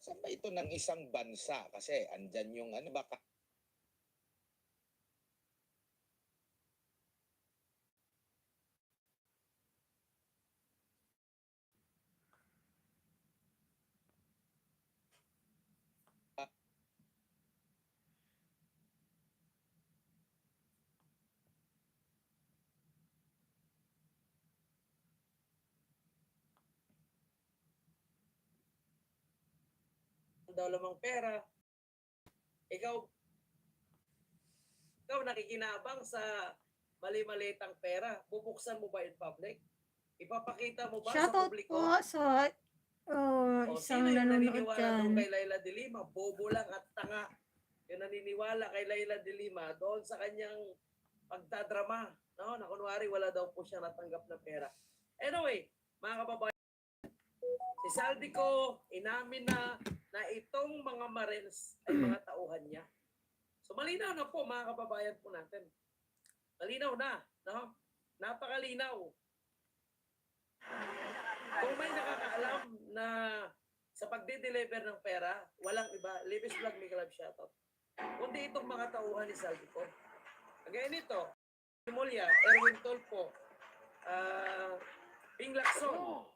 Saan ba ito ng isang bansa? Kasi andyan yung ano ba, daw lamang pera, ikaw nakikinabang sa mali-malitang pera, bubuksan mo ba in public? Ipapakita mo ba sa Shoutout publiko? po sa isang sino yung nanonood naniniwala doon dyan. kay Laila de Lima? Bobo lang at tanga. Yung naniniwala kay Laila de Lima doon sa kanyang pagdadrama, no? Na kunwari wala daw po siya natanggap na pera. Anyway, mga kababayan, si Saldico inamin na itong mga Marines ay mga tauhan niya. So malinaw na po mga kababayan po natin. Malinaw na, no? Napakalinaw. Kung may nakakaalam na sa pagde-deliver ng pera, walang iba, Libis Vlog Miguel Love shoutout. Kundi itong mga tauhan ni Saldico. Kagaya nito, Mulya, Erwin Tolpo, Ping Lacson,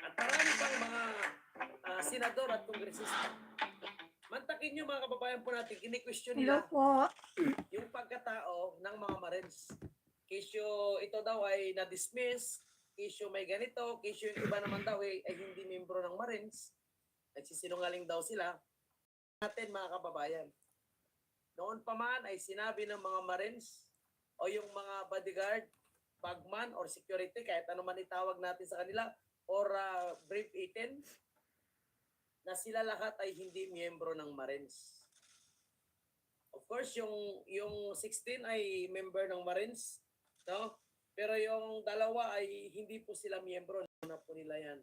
at marami pang mga senador at kongresista. Mantakin nyo mga kababayan po natin, kini-question Hello nila po. yung pagkatao ng mga Marines. Kisyo ito daw ay na-dismiss, kisyo may ganito, kisyo yung iba naman daw ay hindi membro ng Marines. Nagsisinungaling daw sila. Natin mga kababayan. Noon pa man ay sinabi ng mga Marines o yung mga bodyguard, bagman or security, kahit ano man itawag natin sa kanila, or brief 18, na sila lahat ay hindi miyembro ng Marines. Of course, yung 16 ay member ng Marines, no? Pero yung dalawa ay hindi po sila miyembro, na po nila yan.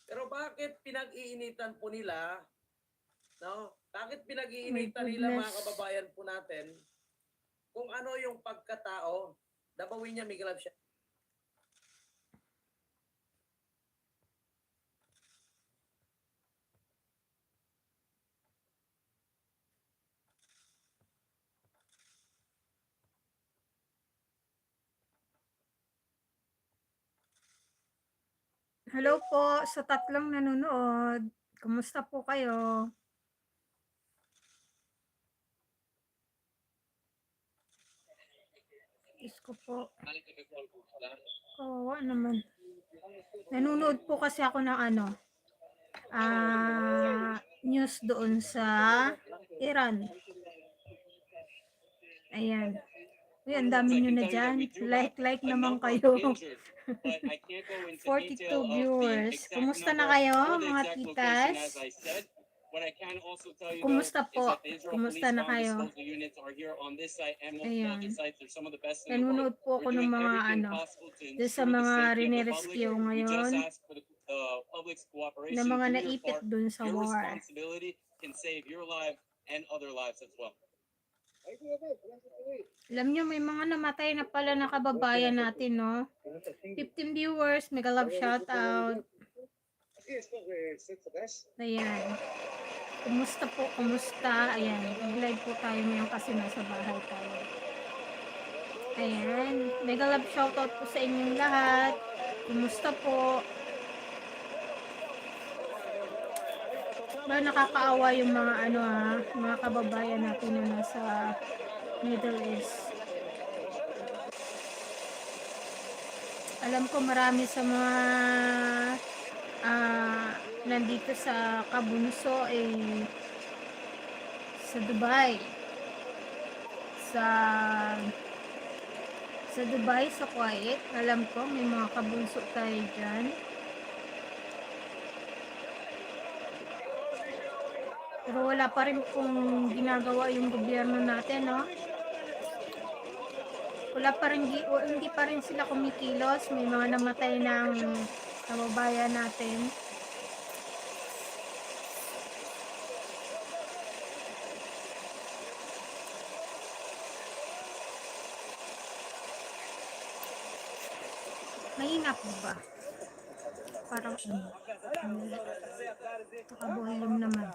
Pero bakit pinag-iinitan po nila, no? Bakit pinag-iinitan nila mga kababayan po natin kung ano yung pagkatao? Dabawin niya, Miguel Absha. Hello po sa tatlong nanonood. Kumusta po kayo? Isko po. Kawawa naman. Nanonood po kasi ako ng news doon sa Iran. Ayan. Uy, ang dami nyo na dyan. Like naman kayo. 42 viewers. Kumusta na kayo, mga titas? Kumusta po? Kumusta na kayo? Ayan. Nanonood po ako ng mga doon sa mga rinirescue ngayon na mga naipit doon sa war. Alam nyo, may mga namatay na pala na kababayan natin, no? 15 viewers, mega love shoutout. Ayan. Kumusta po? Kumusta? Ayan. Mag-live po tayo ngayon kasi nasa bahay tayo. Ayan. Mega love shoutout po sa inyong lahat. Kumusta po? Ba nakakaawa yung mga mga kababayan natin na nasa Middle East. Alam ko marami sa mga nandito sa Kabunso sa Dubai. Sa Dubai, sa Kuwait, alam ko may mga kabunso tayo dyan. Pero wala pa rin kung ginagawa yung gobyerno natin, no? Hindi pa rin sila kumikilos. May mga namatay ng kababayan natin. Mahina po ba? Parang naka-volume naman.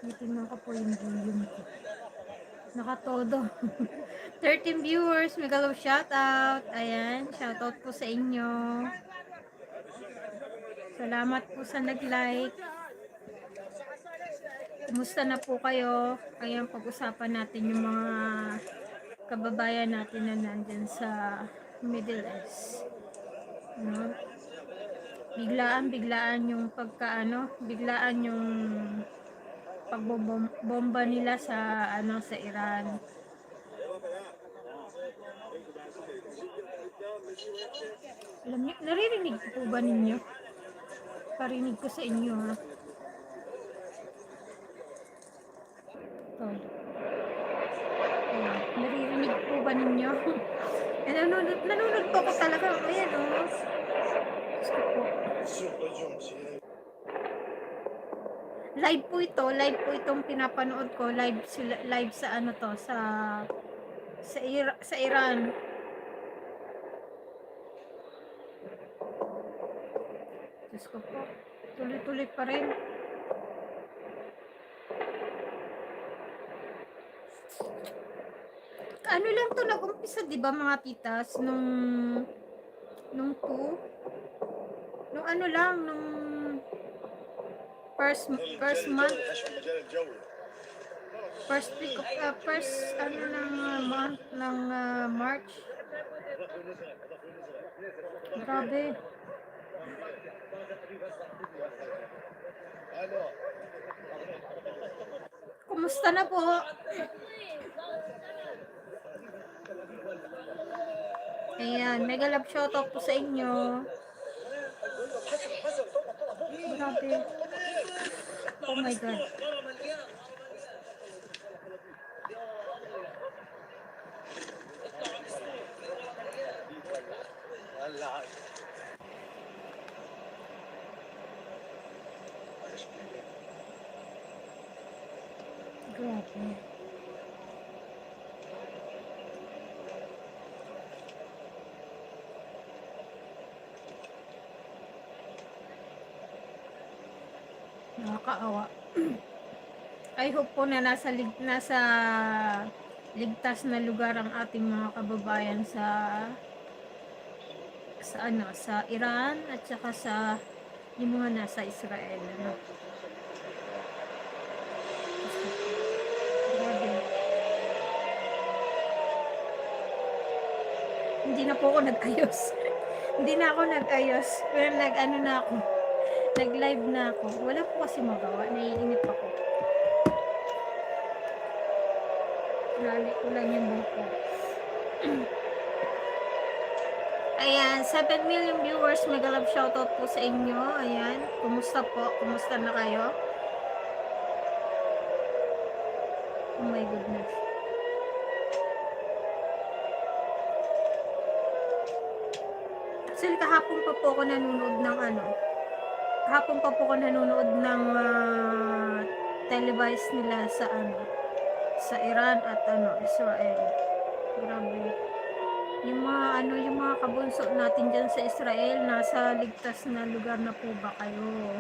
Tingnan ko po yung volume ko. Nakatodo. 13 viewers, mega love shoutout. Ayan, shoutout po sa inyo. Salamat po sa nag-like. Kumusta na po kayo? Ayan, pag-usapan natin yung mga kababayan natin na nandyan sa Middle East. No? Biglaan yung biglaan yung pagbomba nila sa sa Iran. Alam niyo, naririnig po ba ninyo? Parinig ko sa inyo, ha? Naririnig po ba ninyo? Nanonood po ako talaga. Ayan, oh. Live po itong pinapanood ko, live sa sa Iran. Diyos ko po, tuloy-tuloy pa rin. Ano lang to nag-umpisa, di ba mga titas, nung first month, first week of, month ng March. Grabe. Kumusta na po? Ayan, mega love shoutout po sa inyo. Grabe. Oh my God. Grabe. Nakakaawa. I hope po na nasa ligtas na lugar ang ating mga kababayan sa Iran at saka sa yung mga nasa Israel, ano. Grabe. Hindi na po ako nag-ayos. Hindi na ako nag-ayos. Pero nag-live na ako. Wala po kasi magawa. Naiinip ako. Lali ko lang yung buko. Ayan, 7 million viewers. Mega love shoutout po sa inyo. Ayan, kumusta po? Kumusta na kayo? Oh my goodness. Actually, kahapon pa po ako nanonood ng televised nila sa Iran at Israel. Grabe. Yung mga kabunso natin dyan sa Israel, nasa ligtas na lugar na po ba kayo?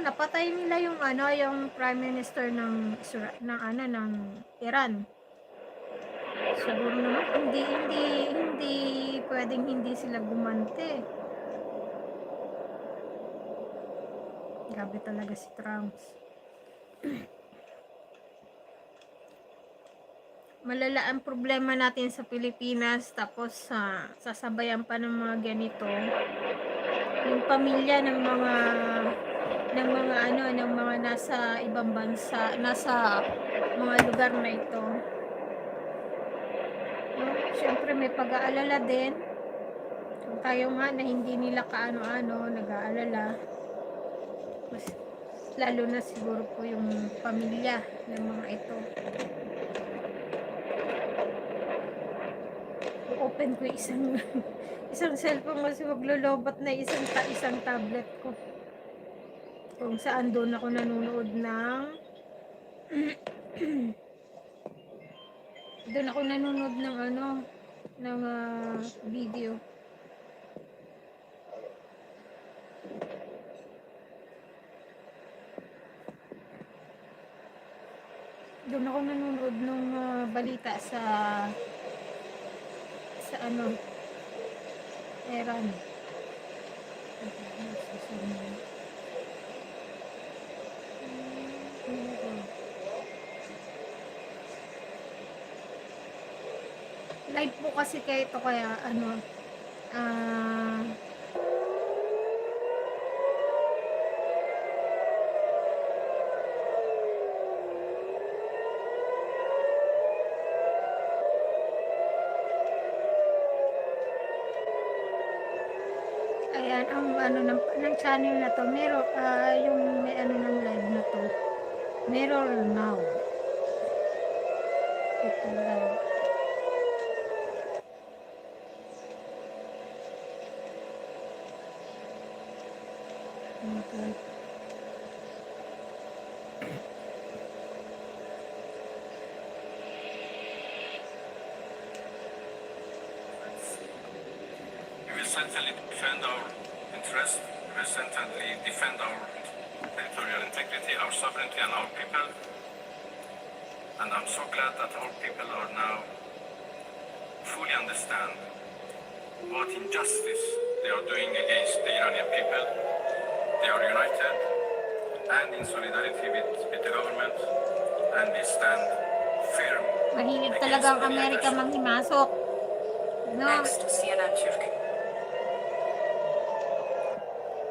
Napatay nila yung Prime Minister ng Iran. Siguro naman, hindi pwedeng hindi sila gumante. Grabe talaga si Trump. Malala ang problema natin sa Pilipinas, tapos sasabayan pa ng mga ganito. Yung pamilya ng mga nasa ibang bansa, nasa mga lugar na ito. No? Siyempre may pag-aalala din. Kung tayo nga na hindi nila nag-aalala. Mas, lalo na siguro po yung pamilya ng mga ito. Open ko isang cellphone kasi maglolobat na isang tablet ko. Kung saan doon ako nanonood ng Doon ako nanonood ng ano, ng video. Doon ako nanonood ng balita sa ano, Iran. Live po kasi kayo ito kaya ano, ayan, ang ano ng channel na to, meron, yung may ano ng live na to, Mirror Now. Ito live. Okay. We will certainly defend our interests, we will certainly defend our territorial integrity, our sovereignty and our people. And I'm so glad that our people are now fully understand what injustice they are doing against the Iranian people. They are united and in solidarity with the government, and they stand firm. Mahilig talaga ang Amerika manghimasok. No? Next, CNN Turk.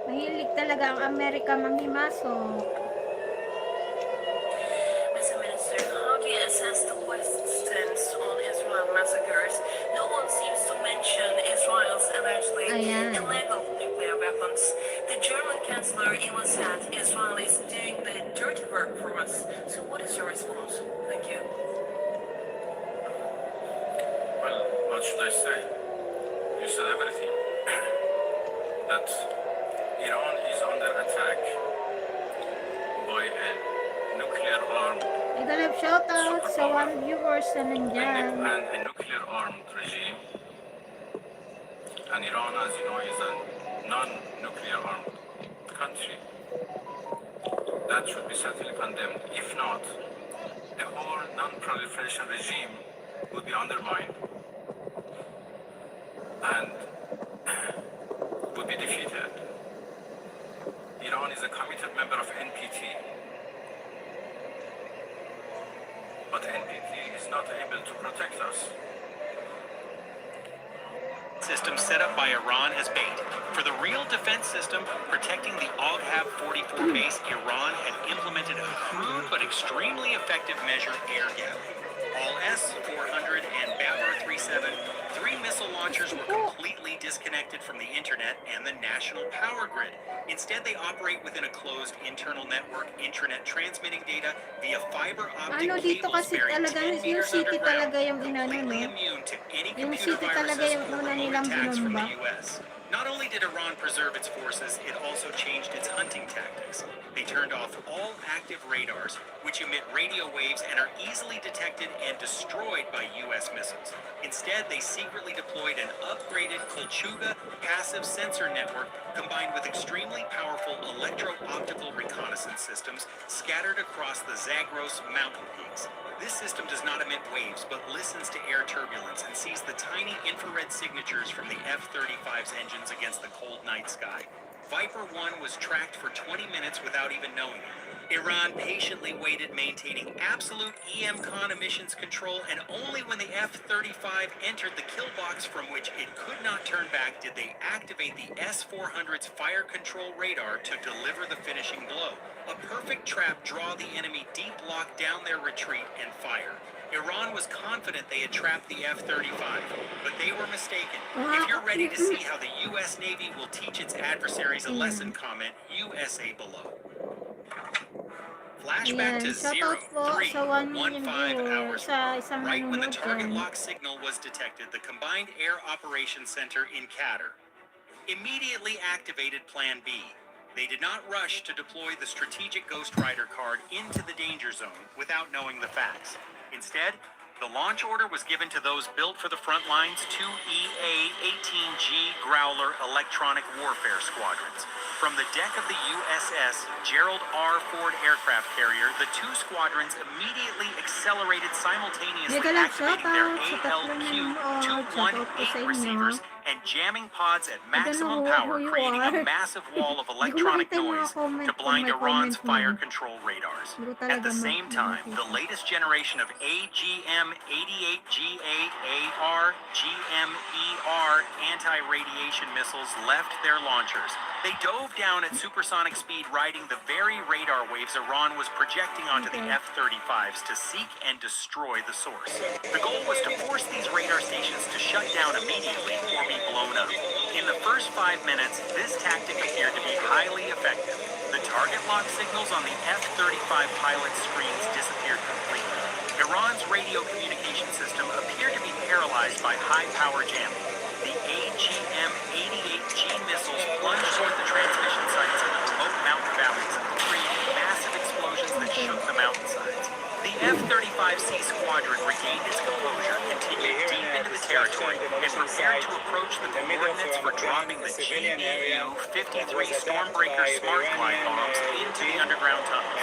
Mahilig talaga ang Amerika manghimasok. Mr. Minister, how do you assess the West's stance on Israel massacres? No one seems to mention Israel's allegedly Ayan. illegal nuclear weapons. The German Chancellor even said Israel is doing the dirty work for us. So what is your response? Thank you. Well, what should I say? You said everything. That Iran is under attack by a nuclear-armed Nag-live shoutout sa 1 viewers na nandyan. and a nuclear-armed regime. And Iran, as you know, is a non-nuclear-armed country. That should be certainly condemned. If not, the whole non-proliferation regime would be undermined and would be defeated. Iran is a committed member of NPT, but NPT is not able to protect us. System set up by Iran as bait. For the real defense system protecting the Al-Hab-44 base, Iran had implemented a crude but extremely effective measure, air gapping. All S-400 and Babur-37, 3 missile launchers were completely disconnected from the internet and the national power grid. Instead, they operate within a closed internal network, intranet transmitting data via fiber optic Ano dito cables kasi buried talaga 10 yung meters city underground, talaga yung inano, completely no? immune to any Yung computer city talaga viruses yung or una remote nilang attacks from binomba. the U.S. Not only did Iran preserve its forces, it also changed its hunting tactics. They turned off all active radars, which emit radio waves and are easily detected and destroyed by U.S. missiles. Instead, they secretly deployed an upgraded Kolchuga passive sensor network combined with extremely powerful electro-optical reconnaissance systems scattered across the Zagros mountain peaks. This system does not emit waves, but listens to air turbulence and sees the tiny infrared signatures from the F-35's engines against the cold night sky. Viper 1 was tracked for 20 minutes without even knowing it. Iran patiently waited, maintaining absolute EMCON emissions control, and only when the F-35 entered the kill box from which it could not turn back did they activate the S-400's fire control radar to deliver the finishing blow. A perfect trap draw the enemy deep lock down their retreat and fire. Iran was confident they had trapped the F-35, but they were mistaken. If you're ready to see how the U.S. Navy will teach its adversaries a lesson, comment USA below. Flashback to Ayan, 0, shoutout po 3, sa 1 million 15 viewer hours sa isang right when the nanonood target dyan. lock signal was detected, the Combined Air Operations Center in Qatar immediately activated Plan B. They did not rush to deploy the strategic Ghost Rider card into the danger zone without knowing the facts. Instead, The launch order was given to those built for the front lines, two EA-18G Growler electronic warfare squadrons. From the deck of the USS Gerald R. Ford aircraft carrier, the two squadrons immediately accelerated simultaneously, Mega lang activating their shoutout sa tatlo nanonood. Shoutout po sa ALQ-218 inyo. receivers and jamming pods at I don't know maximum power, who you creating a are. massive wall of Hindi ko electronic makita yung mga noise comment to kung blind may Iran's comment fire mo. control radars. Hindi ko At talaga the same time, the makita. latest generation of AGM-88GAAR, GMER anti-radiation missiles left their launchers. They dove down at supersonic speed, riding the very radar waves Iran was projecting onto the F-35s to seek and destroy the source. The goal was to force these radar stations to shut down immediately or be blown up. In the first 5 minutes, this tactic appeared to be highly effective. The target lock signals on the F-35 pilot screens disappeared completely. Iran's radio communication system appeared to be paralyzed by high power jamming. The AGM-88G missiles plunged toward the transmission sites in the remote mountain valleys, creating massive explosions that shook the mountainsides. The F-35C squadron regained its composure, continued deep into the territory, and prepared to approach the coordinates for dropping the GBU-53 Stormbreaker smart glide bombs into the underground tunnels.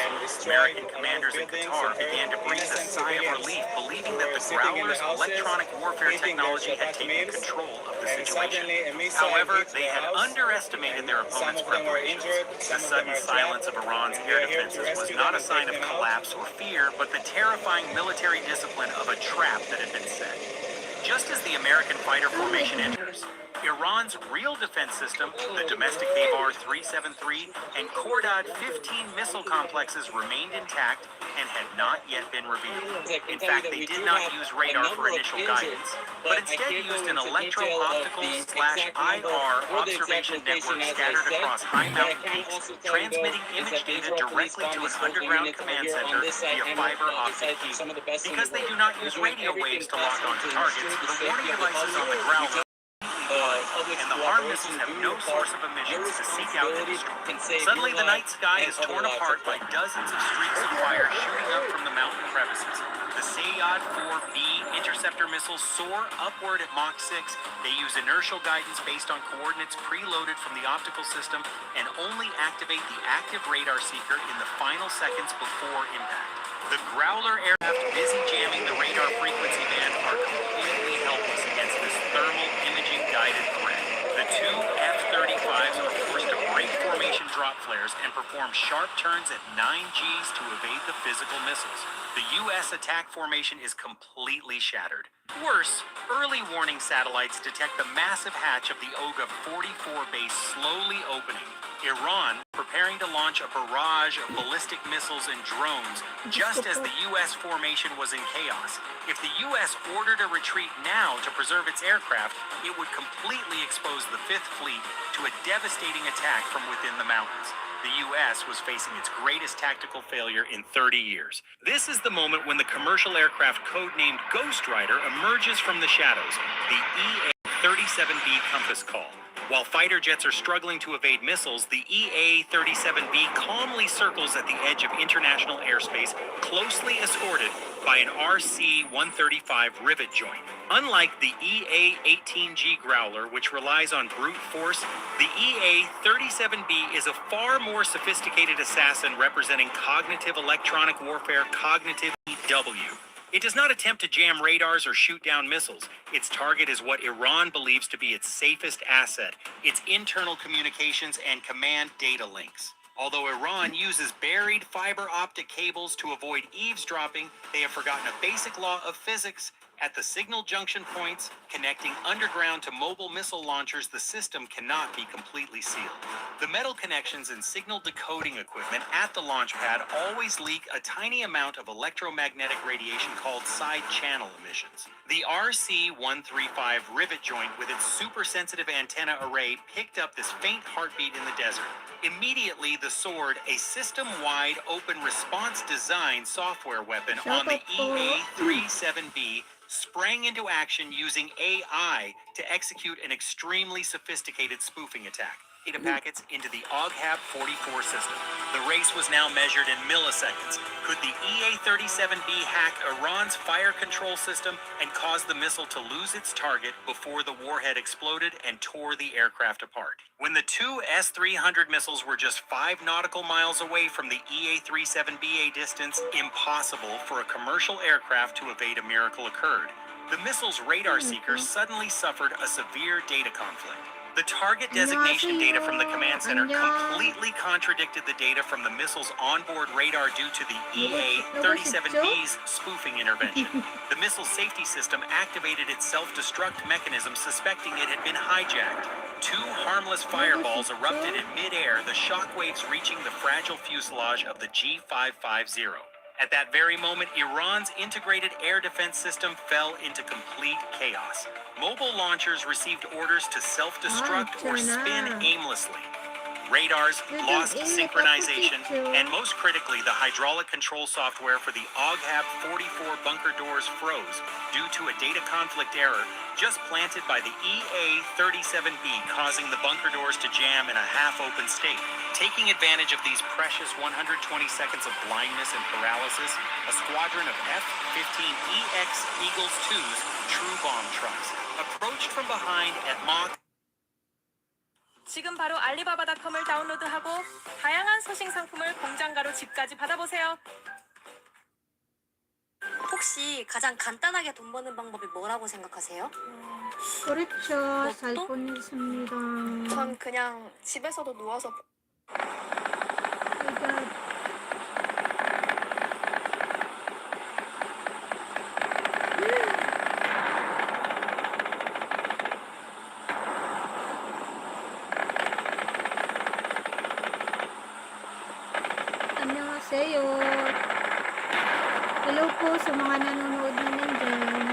American commanders in Qatar began to breathe a sigh of relief, believing that the Growler's electronic warfare technology had taken control of the situation. However, they had underestimated their opponent's preparations. The sudden silence of Iran's air defenses was not a sign of collapse or fear, but the terrifying military discipline of a trap that had been set. Just as the American fighter formation enters, Iran's real defense system, the domestic Bavar-373 and Khordad-15 missile complexes remained intact and had not yet been revealed. In fact, they did not use radar for initial guidance, but instead used an electro-optical/IR observation network scattered across high mountain peaks, transmitting image data directly to an underground command center via fiber optic cable. Because they do not use radio waves to lock onto targets, the warning devices on the Growler and the HARM missiles have no source of emissions to seek out and destroy. Suddenly, the night sky is torn apart by dozens of streaks of fire shooting up from the mountain crevices. The Sayyad-4B interceptor missiles soar upward at Mach 6. They use inertial guidance based on coordinates preloaded from the optical system and only activate the active radar seeker in the final seconds before impact. The Growler aircraft, busy jamming the radar frequency band, are completely helpless against this thermal imaging guided threat. The two F-35s are forced to break formation drop flares and perform sharp turns at 9 Gs to evade the physical missiles. The U.S. attack formation is completely shattered. Worse, early warning satellites detect the massive hatch of the OGA-44 base slowly opening. Iran preparing to launch a barrage of ballistic missiles and drones just as the U.S. formation was in chaos. If the U.S. ordered a retreat now to preserve its aircraft, it would completely expose the Fifth Fleet to a devastating attack from within the mountains. The U.S. was facing its greatest tactical failure in 30 years. This is the moment when the commercial aircraft codenamed Ghost Rider emerges from the shadows, the EA-37B compass call. While fighter jets are struggling to evade missiles, the EA-37B calmly circles at the edge of international airspace, closely escorted by an RC-135 rivet joint. Unlike the EA-18G Growler, which relies on brute force, the EA-37B is a far more sophisticated assassin representing cognitive electronic warfare, cognitive EW. It does not attempt to jam radars or shoot down missiles. Its target is what Iran believes to be its safest asset, its internal communications and command data links. Although Iran uses buried fiber optic cables to avoid eavesdropping, they have forgotten a basic law of physics. At the signal junction points connecting underground to mobile missile launchers, the system cannot be completely sealed. The metal connections and signal decoding equipment at the launch pad always leak a tiny amount of electromagnetic radiation called side channel emissions. The RC-135 rivet joint with its super-sensitive antenna array picked up this faint heartbeat in the desert. Immediately, the Sword, a system-wide open response design software weapon on the EA-37B, sprang into action using AI to execute an extremely sophisticated spoofing attack. data packets into the OGHAB-44 system. The race was now measured in milliseconds. Could the EA-37B hack Iran's fire control system and cause the missile to lose its target before the warhead exploded and tore the aircraft apart? When the two S-300 missiles were just 5 nautical miles away from the EA-37BA distance, impossible for a commercial aircraft to evade a miracle occurred. The missile's radar seekers suddenly suffered a severe data conflict. The target designation data from the command center completely contradicted the data from the missile's onboard radar due to the EA-37B's spoofing intervention. The missile safety system activated its self-destruct mechanism, suspecting it had been hijacked. 2 harmless fireballs erupted in mid-air, the shockwaves reaching the fragile fuselage of the G550. At that very moment, Iran's integrated air defense system fell into complete chaos. Mobile launchers received orders to self-destruct or spin aimlessly. Radars lost synchronization, and most critically, the hydraulic control software for the OGHAB-44 bunker doors froze due to a data conflict error just planted by the EA-37B, causing the bunker doors to jam in a half-open state. Taking advantage of these precious 120 seconds of blindness and paralysis, a squadron of F-15EX Eagles II's true bomb trucks approached from behind at Mach. 지금 바로 알리바바닷컴을 다운로드하고 다양한 소싱 상품을 공장가로 집까지 받아보세요. 혹시 가장 간단하게 돈 버는 방법이 뭐라고 생각하세요? 그렇죠. 잘 보냈습니다. 전 그냥 집에서도 누워서 Annyeonghaseyo. Hello po sa mga nanonood namin dyan.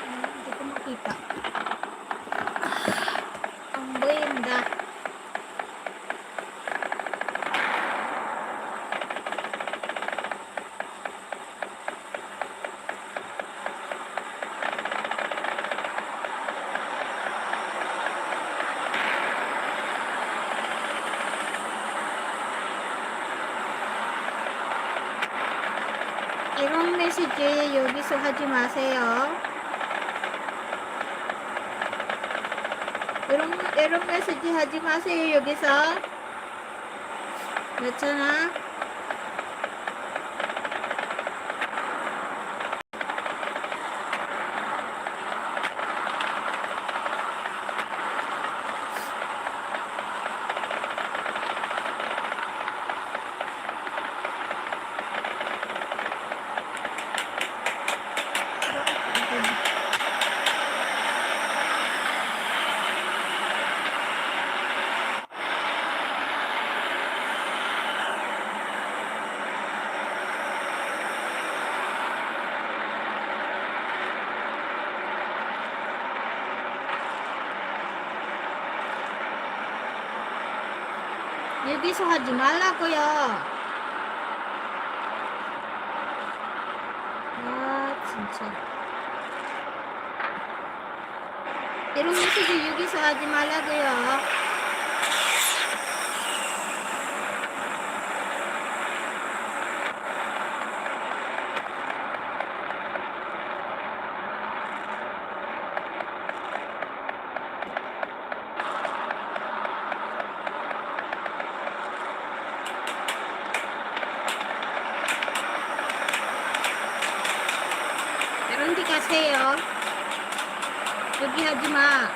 Hindi ko makita. Ang buenda. 이런 메시지 여기서 하지 마세요. 이런 메시지 하지 마세요. 여기서. 그렇잖아. 여기서 하지 말라고요. 아 진짜. 이런 메시지 여기서 하지 말라고요. 이런 데 가세요. 여기 하지 마.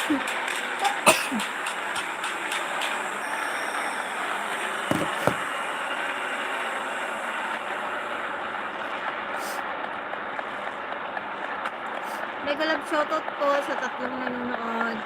Mega love shoutout po sa tatlong nanonood.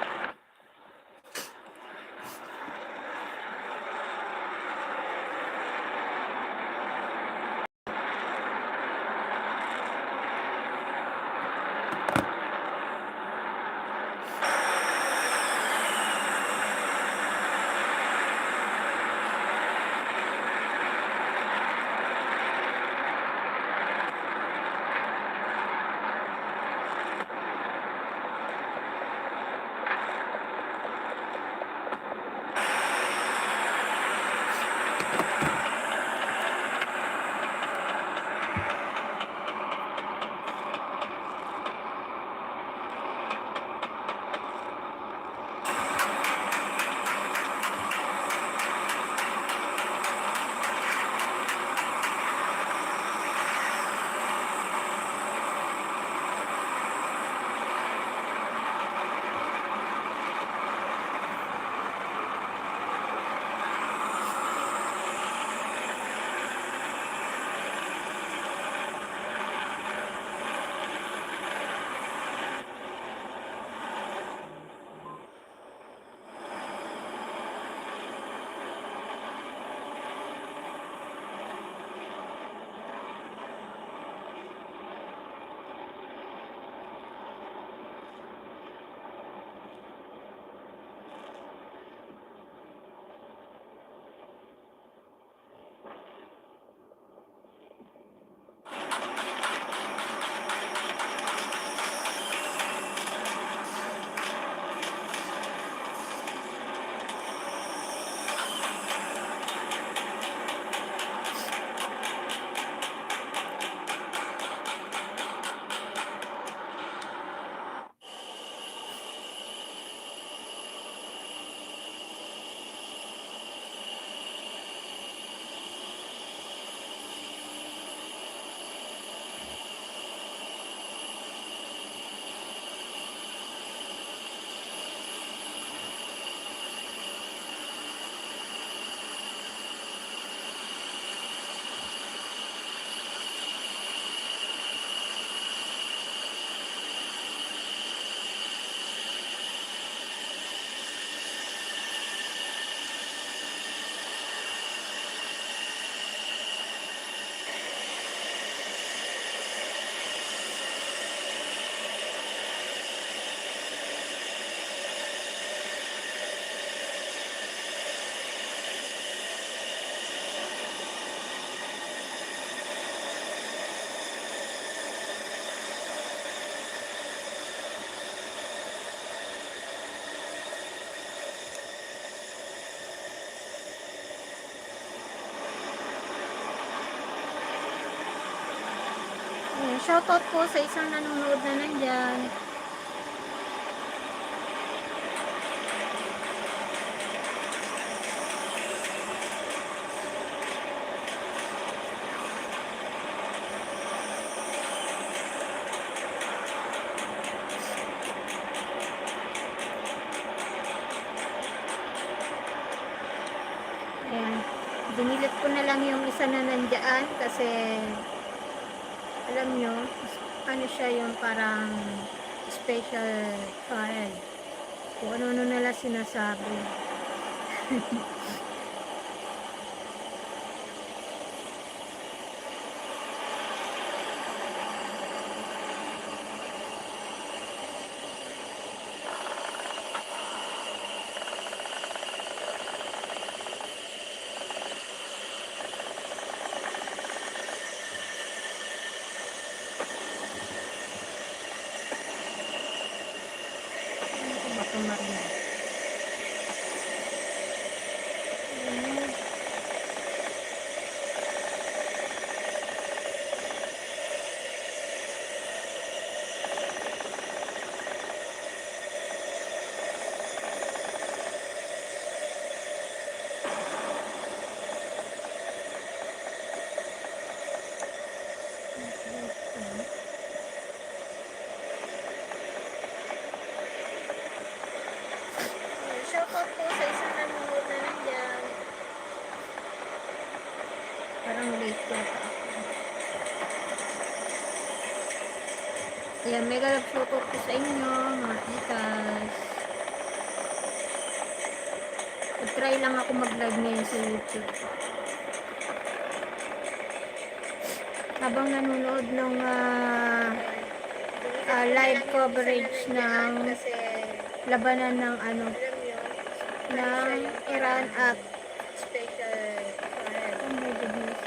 Shoutout po sa isang nanonood na nandyan. Ayan. Dinilit ko na lang yung isa na nandyan kasi alam nyo, ano siya yung parang special file. Kung ano-ano nalang sinasabi. Ano ba ito, Maria? yata. Ayan, mega love shoutout po sa inyo, mga titas. Try lang ako mag-live ngayon sa YouTube. Habang nanonood ng live coverage ng labanan ng ng Iran at oh my goodness.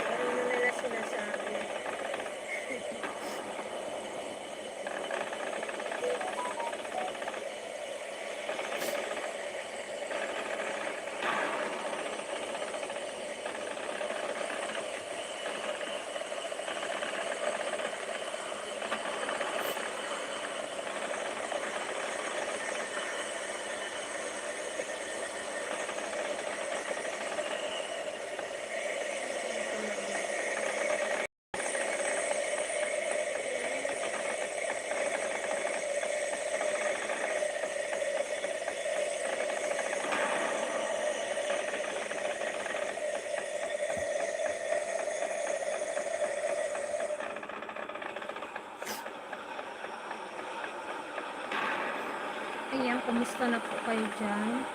Ayan, kumusta na po kayo dyan?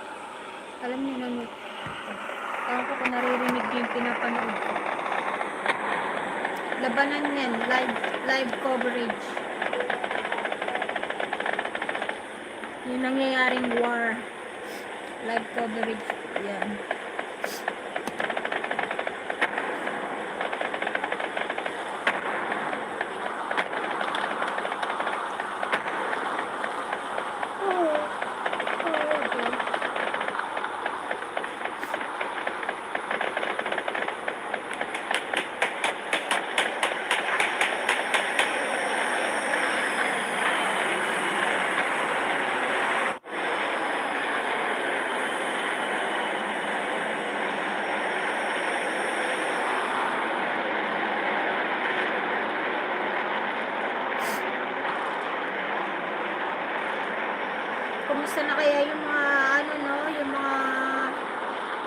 Alam niyo na, ewan ko kung naririnig niyo yung pinapanood ko. Labanan yan, live coverage. Yung nangyayaring war. Live coverage. Yan. Kumusta na kaya yung mga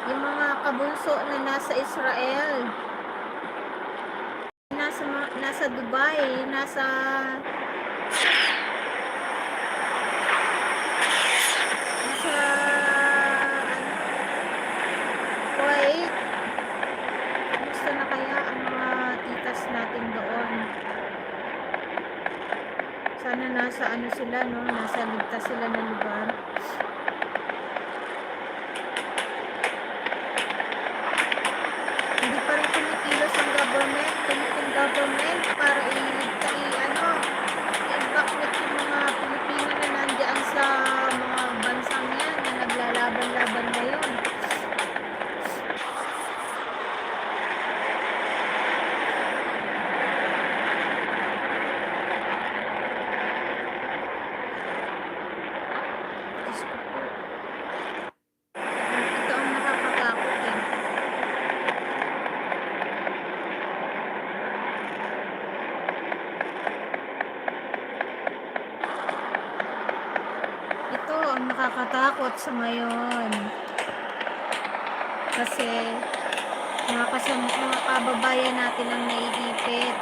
yung mga kabunso na nasa Israel, nasa Dubai, nasa Kuwait. Kumusta na kaya ang mga titas natin doon? Sana nasa sila, no? Nasa ligtas sila na lugar. Hindi pa rin kumikilos ang government, Philippine government para i-evacuate yung mga Pilipino na nandiyan sa mga bansang yan na naglalaban-laban ngayon. Ito ang nakakatakot eh. Ito ang nakakatakot sa ngayon. Kasi mga kababayan natin ang naiipit.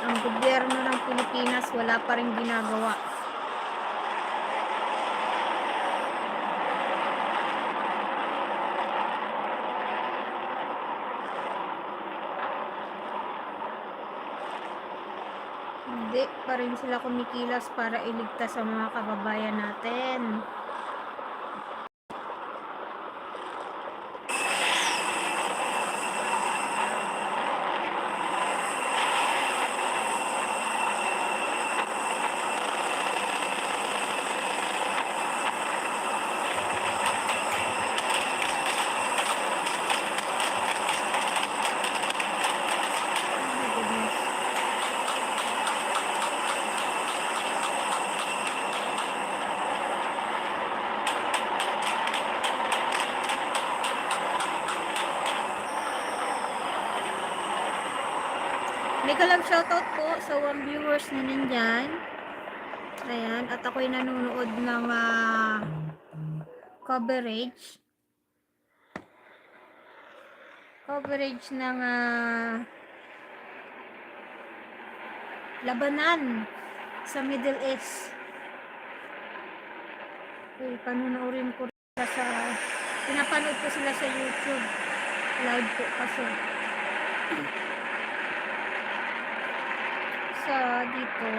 Ang gobyerno ng Pilipinas wala pa rin ginagawa. Hindi pa rin sila kumikilos para iligtas ang mga kababayan natin. Mega love shoutout po sa 1 viewers na nandyan. Ayan, at ako'y nanonood ng coverage ng labanan sa Middle East. Panunuorin ko pinapanood ko sila sa YouTube live po kasi sa dito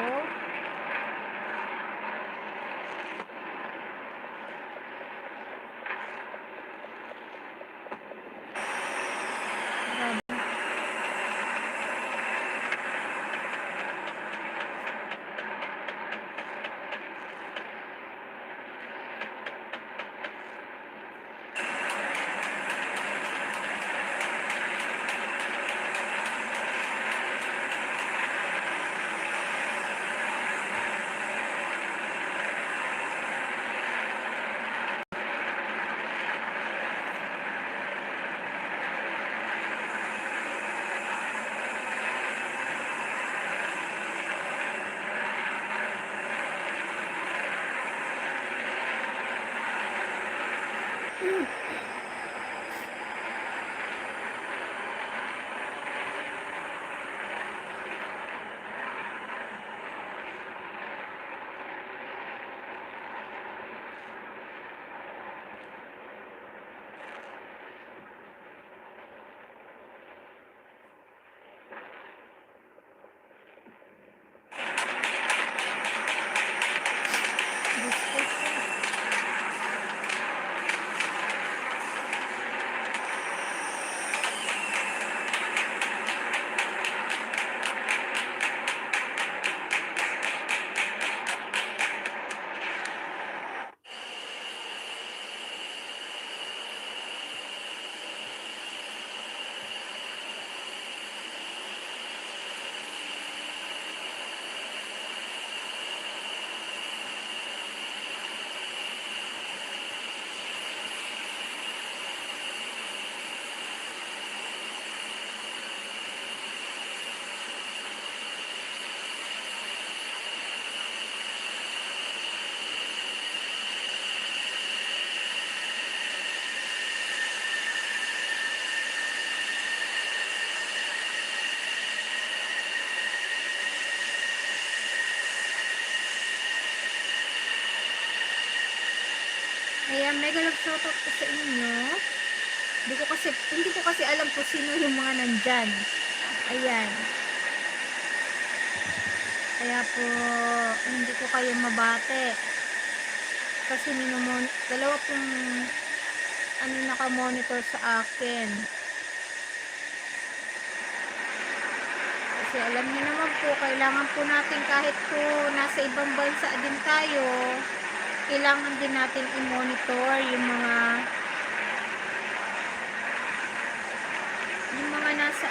Ayan, mega love shoutout po sa inyo. Hindi ko kasi alam kung sino yung mga nandyan. Ayan. Kaya po, hindi ko kayo mabate. Kasi dalawa pong naka-monitor sa akin. Kasi alam niyo naman po, kailangan po natin kahit po nasa ibang bansa din tayo, kailangan din natin i-monitor yung mga nasa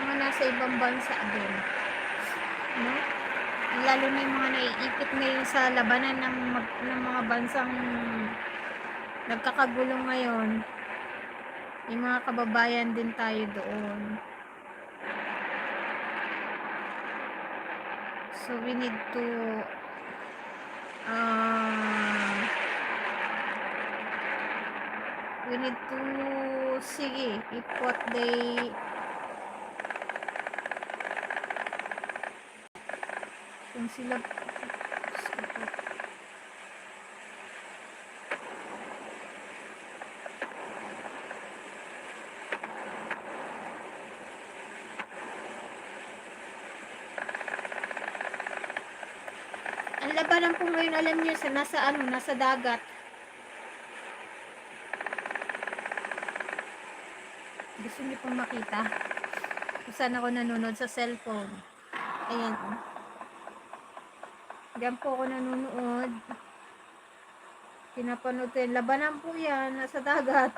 mga nasa ibang bansa din, no? Lalo na yung mga naiipit ngayon sa labanan ng mga bansang nagkakagulong ngayon. Yung mga kababayan din tayo doon. So we need to see if what they kung sila ang labanan po ngayon, alam niyo, nasa dagat. Gusto niyo pong makita kung saan ako nanonood sa cellphone. Ayan. Diyan po ako nanonood. Pinapanood ko yung labanan po yan. Nasa dagat.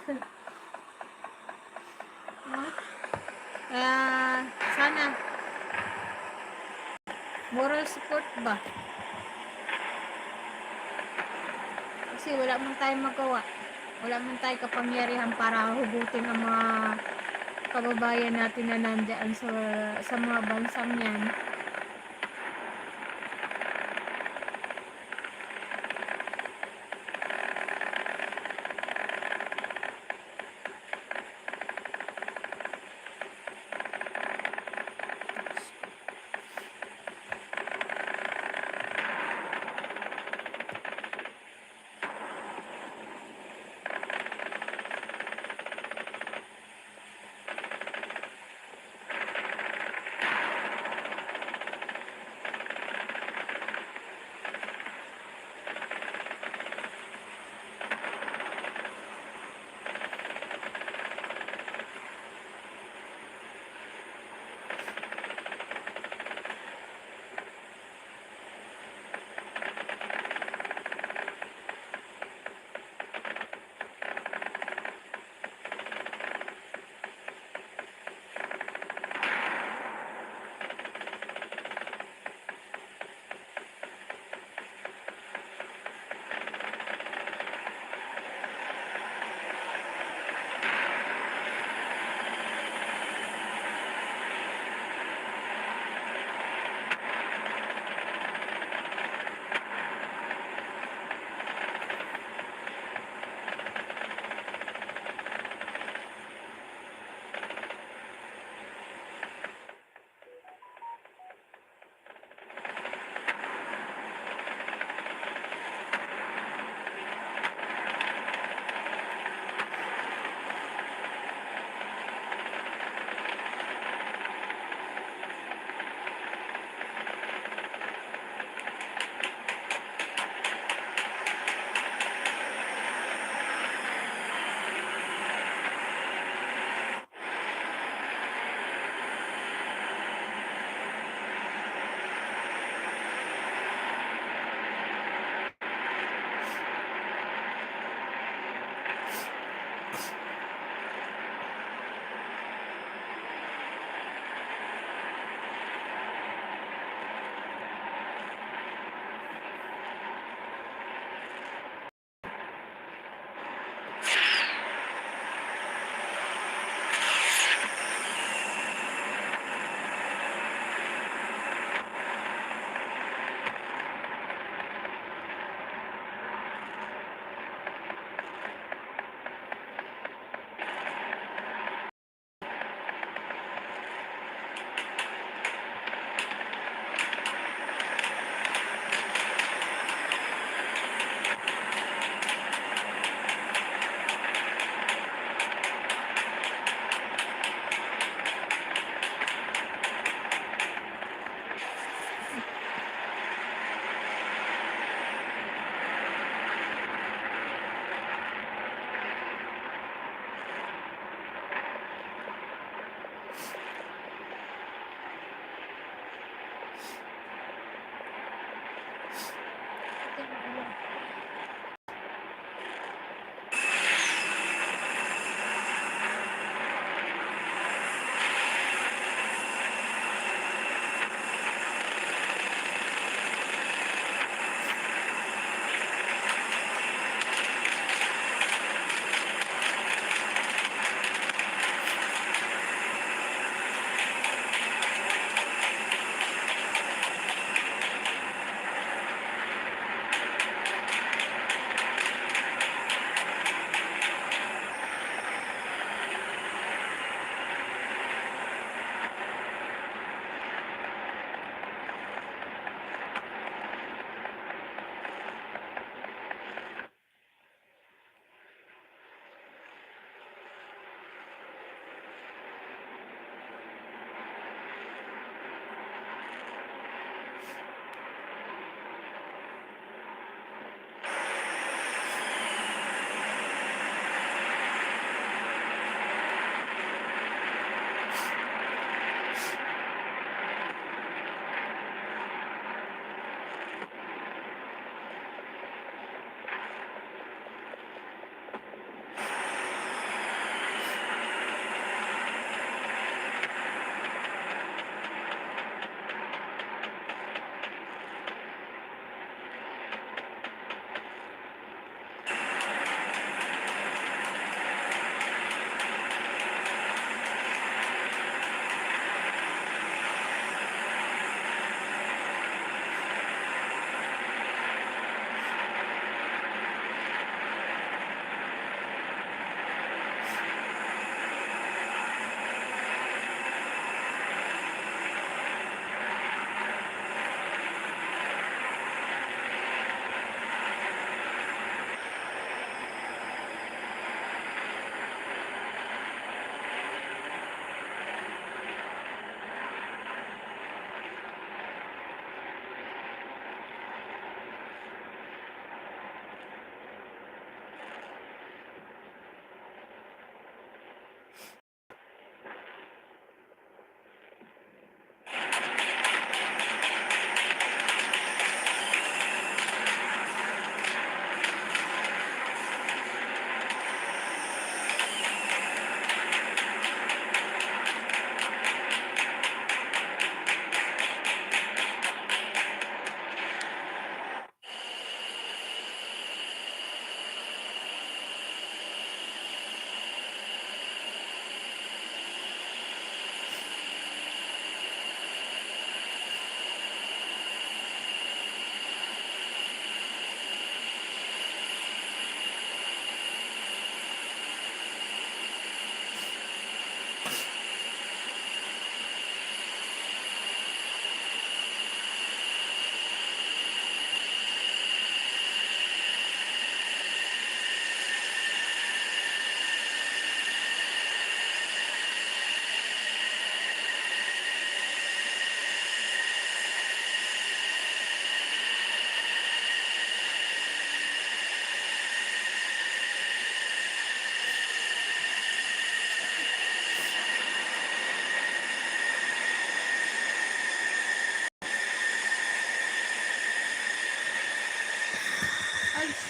Sana moral support ba? Kasi wala man tayong magawa. Wala man tayong kapangyarihan para hugutin ang mga kababayan natin na nandiyan sa mga bansang yan.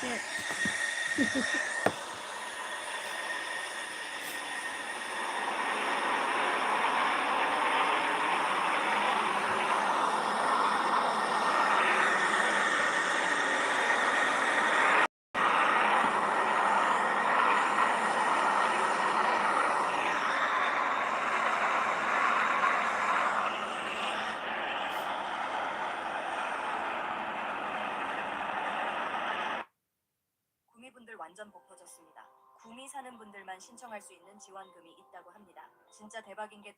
Shit. 구미분들 완전 복 터졌습니다. 구미 사는 분들만 신청할 수 있는 지원금이 있다고 합니다. 진짜 대박인 게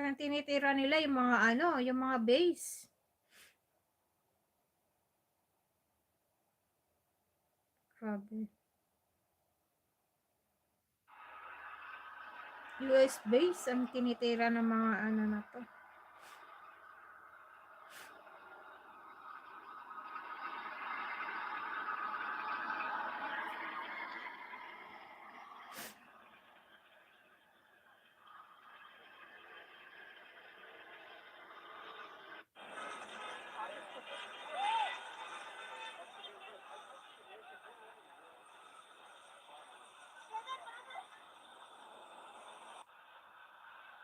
Talagang tinitira nila yung mga ano, yung mga base. Grabe. US base ang tinitira ng mga ano na to.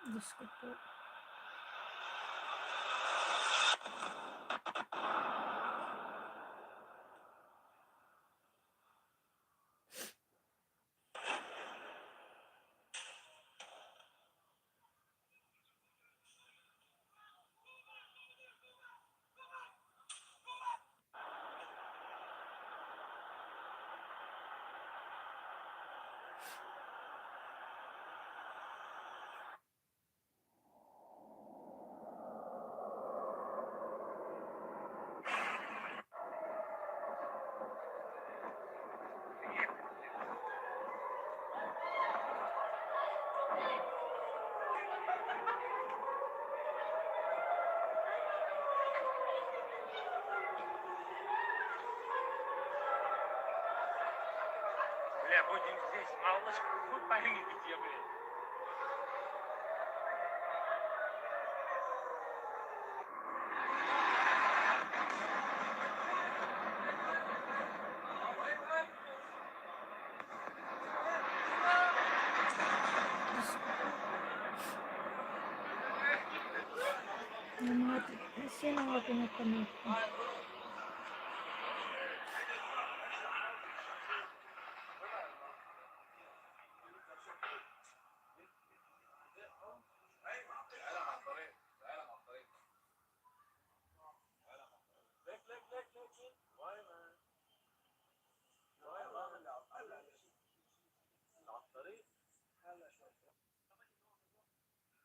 Diyos ko po. Бля, будем здесь, малышка, вы поймите, где, блядь. Yung mga, sino nga pinapanood ko?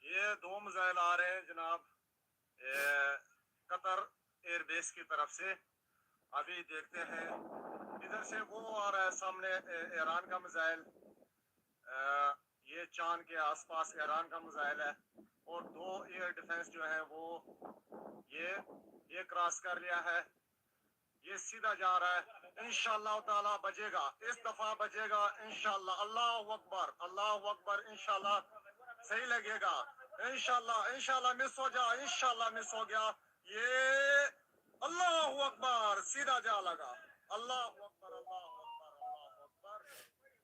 ये दो missile आ रहे हैं जनाब Qatar airbase की तरफ से अभी देखते हैं इधर से वो आ रहा है सामने ईरान का मिसाइल ये चांद के आसपास ईरान का मिसाइल है और दो एयर डिफेंस जो है वो ये क्रॉस कर लिया है ये सीधा जा रहा है इंशाअल्लाह ताला बचेगा इस दफा बचेगा इंशाअल्लाह अल्लाह अकबर इंशाअल्लाह सही लगेगा इंशाअल्लाह मिस हो जा इंशाअल्लाह मिस हो गया ये अल्लाह अकबर सीधा जा लगा अल्लाह अकबर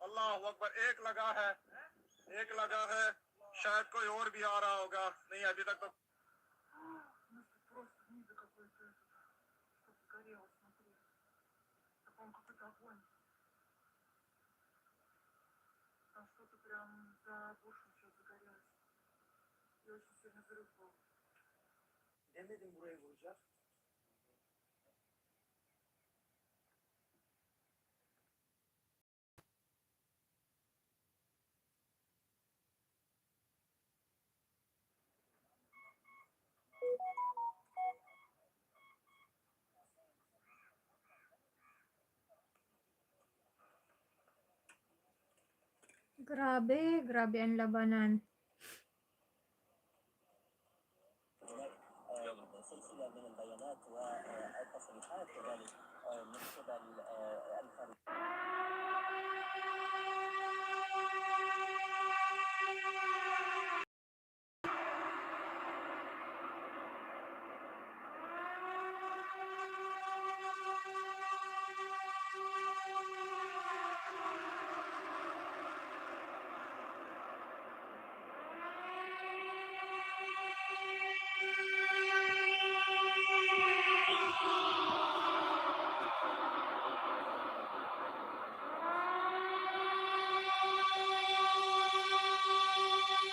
अल्लाह अकबर एक लगा है शायद कोई और भी आ रहा होगा नहीं अभी तक तो Там какой-то огонь. Там что-то прям за бушем сейчас загорелось. И очень сильный взрыв был. Demedim burayı vuracak. Grabe, grabe ang labanan.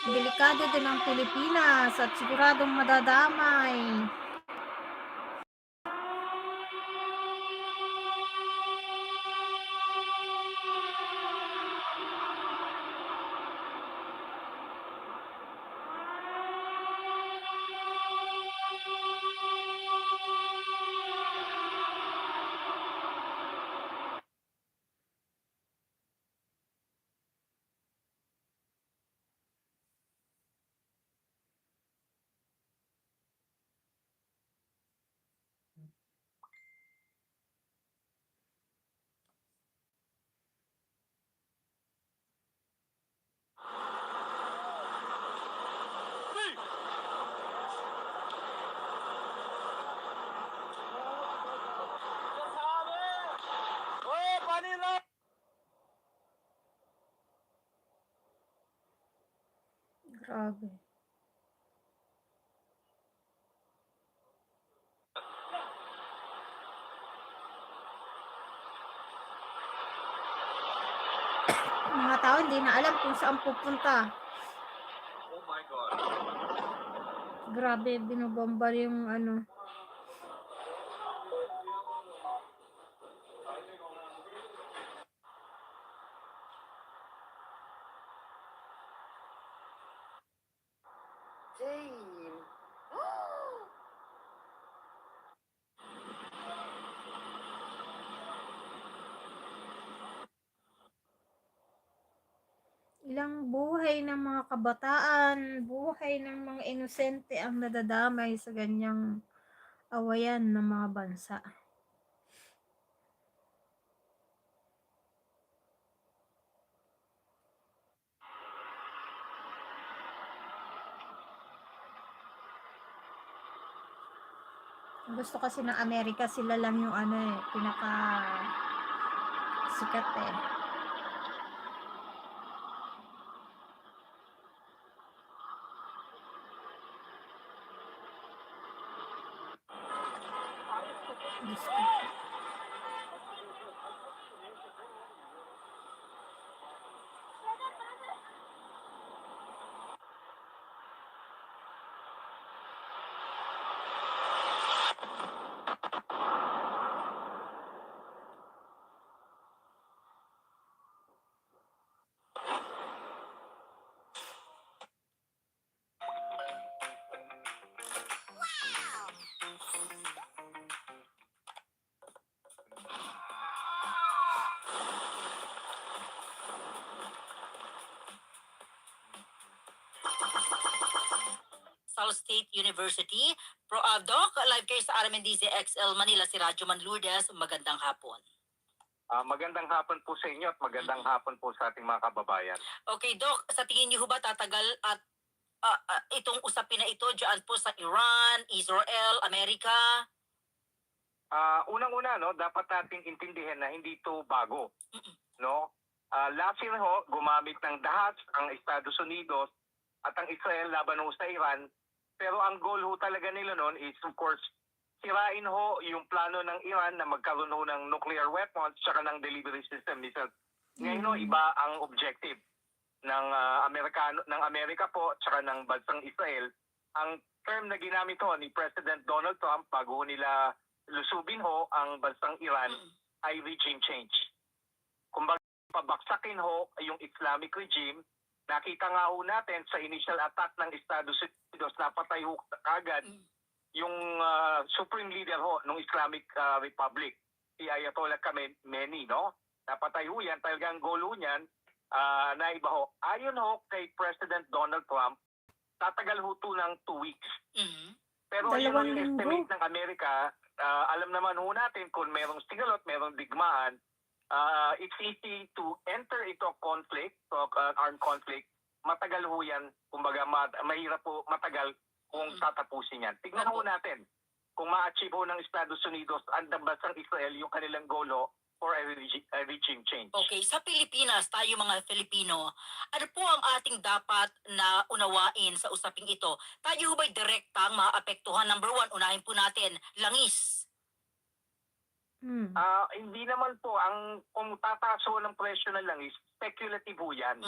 Delikado din ang Pilipinas at siguradong madadamay. Grabe. Mga tao hindi na alam kung saan pupunta. Oh my God. Grabe, binobomba yung ano. Ilang buhay ng mga kabataan, buhay ng mga inosente ang nadadamay sa ganyang awayan ng mga bansa. Gusto kasi ng Amerika, sila lang yung ano pinaka sikat Diyos ko. South State University. Doc, live kayo sa RMNDZ XL Manila, si Radyo Man Lourdes. Magandang hapon. Magandang hapon po sa inyo at magandang hapon po sa ating mga kababayan. Okay, Doc, sa tingin niyo ho ba tatagal at itong usapin na ito dyan po sa Iran, Israel, Amerika? Unang-una, no, dapat nating intindihin na hindi ito bago. No? Last year ho, gumamit ng dahas ang Estados Unidos at ang Israel laban ho sa Iran. Pero ang goal ho talaga nila noon is, of course, sirain ho yung plano ng Iran na magkaroon ho ng nuclear weapons tsaka ng delivery system missiles. Ngayon ho, iba ang objective ng Amerika po tsaka ng bansang Israel. Ang term na ginamit ho ni President Donald Trump bago nila lusubin ho ang bansang Iran ay regime change. Kumbaga, pabaksakin ho yung Islamic regime. Nakita nga ho natin sa initial attack ng Estados Unidos, napatay ho kagad yung supreme leader ho ng Islamic Republic, si Ayatollah Khamenei, no? Napatay ho yan, talagang goal ho niyan na iba ho. Ayon ho kay President Donald Trump, tatagal ho to ng 2 weeks. Pero ayun ho 2 yung linggo. estimate ng Amerika, alam naman ho natin kung merong sigalot, merong digmaan, it's easy to enter into a conflict, armed conflict. Matagal ho yan, kumbaga mahirap po matagal kung tatapusin yan. Tignan ho natin kung ma-achieve ho ng Estados Unidos ang bansang Israel yung kanilang goal ho for a regime change. Okay, sa Pilipinas, tayo mga Filipino, ano po ang ating dapat na unawain sa usaping ito? Tayo ho ba'y direktang maapektuhan? Number 1, unahin po natin, langis. Hindi naman po, kung tataas ho ng presyo ng langis, speculative ho yan.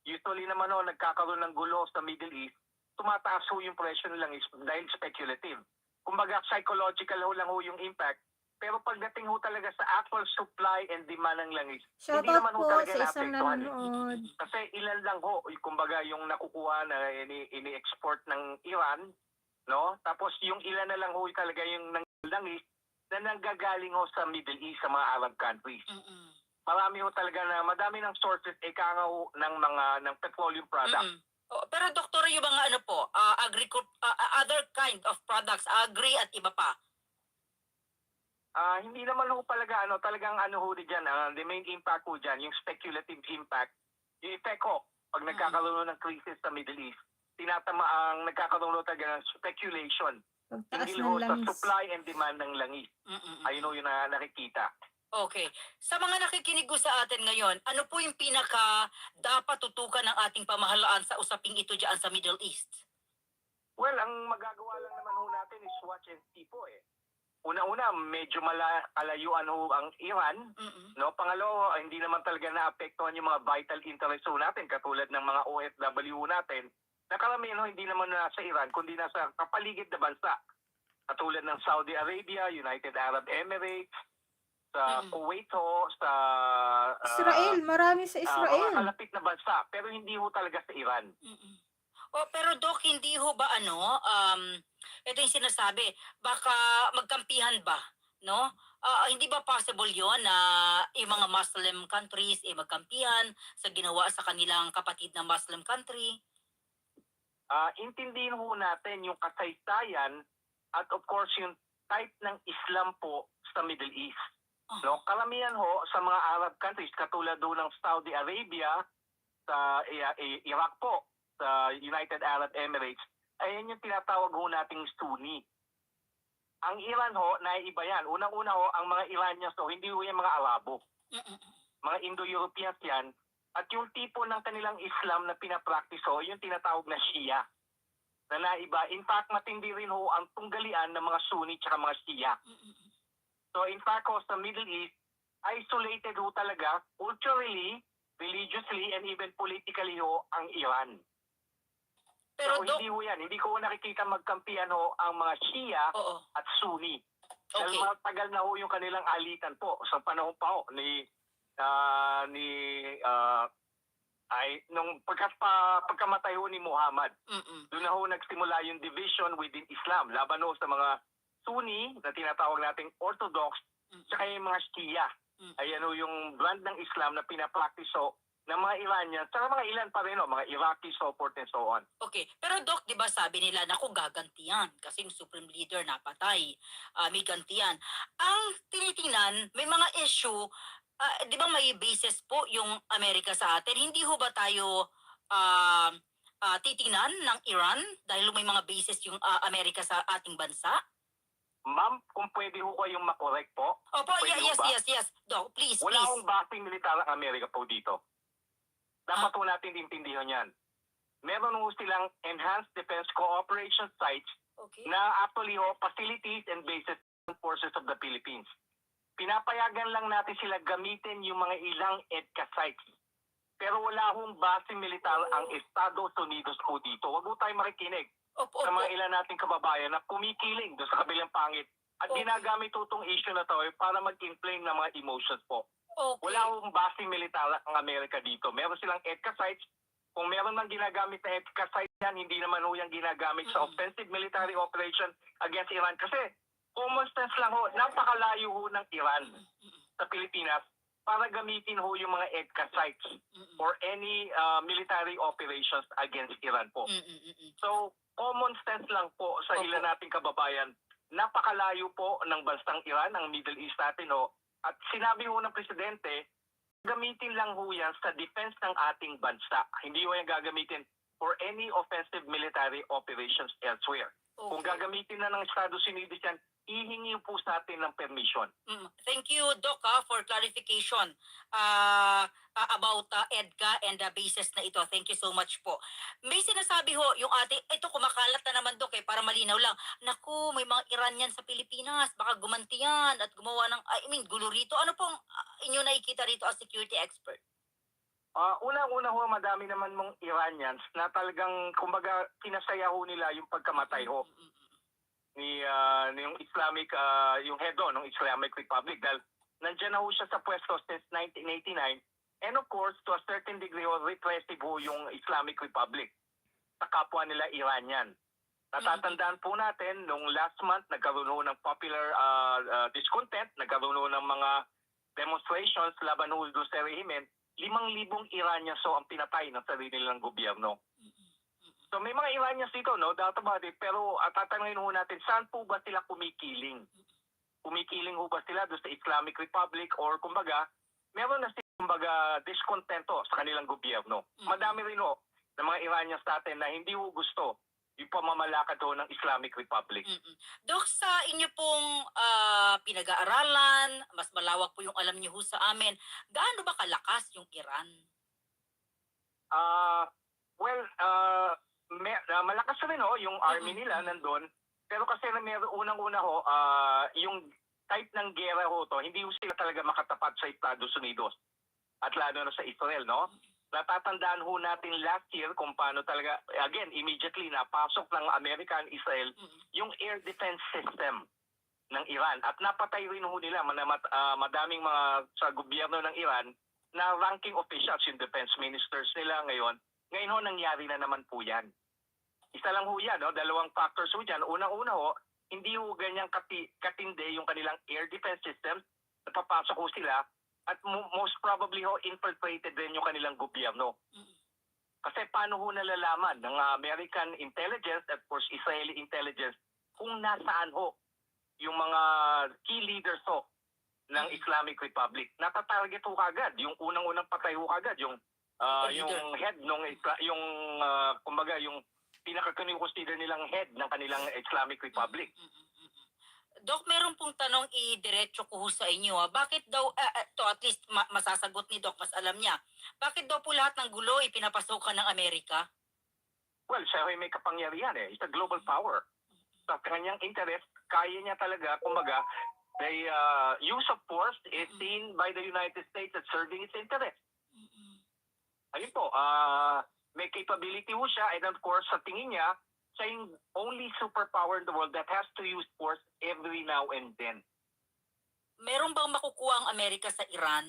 Usually naman ho, nagkakaroon ng gulo sa Middle East, tumataas ho yung presyo ng langis dahil speculative. Kumbaga, psychological ho lang ho yung impact. Pero pagdating ho talaga sa actual supply and demand ng langis, hindi Shoutout naman ho po talaga sa isang naapektuhan. nanonood. Kasi ilan lang ho, kumbaga yung nakukuha na ini-export ng Iran, no? Tapos yung ilan na lang ho talaga yung langis na nanggagaling ho sa Middle East, sa mga Arab countries. Marami ho talaga na, madami ng sources, ika nga ho ng petroleum products. Pero doktor, yung mga ano po, other kind of products, agri at iba pa? Hindi naman ho talagang ho dyan, the main impact ho dyan, yung speculative impact, yung effect ho, pag nagkakaroon ng crisis sa Middle East, ang nagkakaroon ho talaga ng speculation, Pagtaas hindi ng ho sa langis. supply and demand ng langis. Ayun ho yung nakikita. Okay. Sa mga nakikinig sa atin ngayon, ano po yung pinaka dapat tutukan ng ating pamahalaan sa usaping ito dyan sa Middle East? Well, ang magagawa lang naman ho natin is watch and see po eh. Una-una, medyo kalayuan ho ang Iran. No? Pangalawa, hindi naman talaga naapektuhan yung mga vital interests ho natin, katulad ng mga OFW natin, na karamihan ho hindi naman nasa Iran, kundi nasa kapaligid na bansa. Katulad ng Saudi Arabia, United Arab Emirates, sa Kuwait ho, sa Israel, marami sa mga Israel. kalapit na bansa, pero hindi ho talaga sa Iran. Pero Doc, hindi ho ba ito yung sinasabi, baka magkampihan ba, no? Hindi ba possible yon na yung mga Muslim countries magkampihan sa ginawa sa kanilang kapatid na Muslim country? Intindihin ho natin yung kasaysayan at of course yung type ng Islam po sa Middle East. No, karamihan ho sa mga Arab countries katulad do ng Saudi Arabia, sa Iraq po, sa United Arab Emirates, ayan yung tinatawag ho nating Sunni. Ang Iran ho, naiiba yan. Unang-una ho, ang mga Iranians ho, hindi ho yung mga Arabo. Mga Indo-Europeans yan. At yung tipo ng kanilang Islam na pinapractice ho, yung tinatawag na Shia. Na naiba. In fact, matindi rin ho ang tunggalian ng mga Sunni at mga Shia. So in fact ho, sa Middle East, isolated ho talaga, culturally, religiously, and even politically ho, ang Iran. Pero so hindi ho yan. Hindi ko nakikita magkampihan ho ang mga Shia at Sunni. Dahil matagal na ho yung kanilang alitan po sa panahon pa ho nung pagkamatay ho ni Muhammad. Doon na ho nagsimula yung division within Islam. Laban ho sa mga Sunni na tinatawag nating Orthodox saka yung mga Shia. Ayan ho yung brand ng Islam na pinapractice ho ng mga Iranians, saka mga ilan pa rin, mga Iraqi, so forth and so on. Okay. Pero Doc, di ba sabi nila, naku, gagantiyan kasi yung supreme leader napatay. May gantiyan. Ang tinitingnan, may mga issue, di ba may basis po yung Amerika sa atin? Hindi ho ba tayo titingnan ng Iran dahil may mga basis yung Amerika sa ating bansa? Ma'am, kung pwede ho kayong makorek po. Opo, yes. Doc, please, Wala please. akong basing militar ang Amerika po dito. Dapat po natin intindihan yan. Meron ho silang Enhanced Defense Cooperation Sites na actually facilities and bases ng forces of the Philippines. Pinapayagan lang natin sila gamitin yung mga ilang EDCA sites. Pero wala hong base militar ang Estados Unidos po dito. Huwag ho tayo makikinig sa mga ilan nating kababayan na kumikiling doon sa kabilang pangit. At ginagamit ho itong issue na to para mag-inflame ng mga emotions po. Wala akong base militar ang Amerika dito. Meron silang EDCA sites. Kung meron mang ginagamit na EDCA sites yan, hindi naman ho yung ginagamit sa offensive military operation against Iran. Kasi common sense lang ho, napakalayo ho ng Iran sa Pilipinas. para gamitin ho yung mga EDCA sites for any military operations against Iran po. So, common sense lang po sa ilan nating kababayan, napakalayo po ng bansang Iran, ang Middle East natin ho. At sinabi ho ng Presidente, gamitin lang ho yan sa defense ng ating bansa. Hindi ho yan gagamitin for any offensive military operations elsewhere. Kung gagamitin na ng Estados Unidos yan, ihingi po sa atin ng permission. Thank you, Doc, for clarification about EDCA and the bases na ito. Thank you so much po. May sinasabi ho, yung ating, ito kumakalat na naman, Doc, para malinaw lang. Naku, may mga Iranian sa Pilipinas, baka gumanti yan at gumawa ng, gulo rito. Ano pong inyo nakikita rito as security expert? Una-una ho, madami naman mong Iranians na talagang, kumbaga, pinasaya ho nila yung pagkamatay ho ni yung Islamic, yung head ng Islamic Republic. Dahil nandiyan na ho siya sa pwesto since 1989. And of course, to a certain degree, repressive ho yung Islamic Republic sa kapwa nila Iranian. Natatandaan po natin, nung last month, nagkaroon ho ng popular discontent, nagkaroon ho ng mga demonstrations laban ho doon sa rehimen. 5,000 Iranians so ang pinatay ng sarili nilang gobyerno. So may mga Iranians dito, no, doubt about it, pero tatanungin ho natin, saan po ba sila kumikiling? Kumikiling ho ba sila doon sa Islamic Republic or kumbaga, meron na sila kumbaga discontento sa kanilang gobyerno. Madami rin ho ng mga Iranians natin na hindi ho gusto yung pamamalakad ho ng Islamic Republic. Dok, sa inyo pong pinag-aaralan, mas malawak po yung alam niyo ho sa amin, gaano ba kalakas yung Iran? Malakas rin ho yung army nila nandun. Pero kasi meron unang-una ho, yung type ng gera ho to, hindi ho sila talaga makatapat sa Estados Unidos. At lalo na sa Israel, no? Natatandaan ho natin last year kung paano talaga, again, immediately napasok ng Amerika and Israel yung air defense system ng Iran. At napatay rin ho nila madaming mga sa gobyerno ng Iran na ranking officials, yung defense ministers nila ngayon. Ngayon ho, nangyari na naman po yan. Isa lang ho yan, no? Dalawang factors ho dyan. Unang-una ho, hindi ho ganyang katindi yung kanilang air defense system. Napapasok ho sila at most probably ho, infiltrated din yung kanilang gobyerno. Kasi paano ho nalalaman ng American intelligence at of course Israeli intelligence kung nasaan ho yung mga key leaders ho ng Islamic Republic. Natatarget ho kagad. Yung unang-unang patay ho kagad. Yung head nung kumbaga yung pinaka-consider nilang head ng kanilang Islamic Republic. Dok, meron pong tanong i-diretso ko sa inyo. Bakit daw, to at least masasagot ni Doc, mas alam niya. Bakit daw po lahat ng gulo ipinapasokan ng Amerika? Well, siya may kapangyarihan eh. It's a global power. Sa kanyang interest, kaya niya talaga, kumbaga, the use of force is seen by the United States as serving its interest. Ayun po, may capability ho siya and of course sa tingin niya, siya yung only superpower in the world that has to use force every now and then. Meron bang makukuha ang Amerika sa Iran?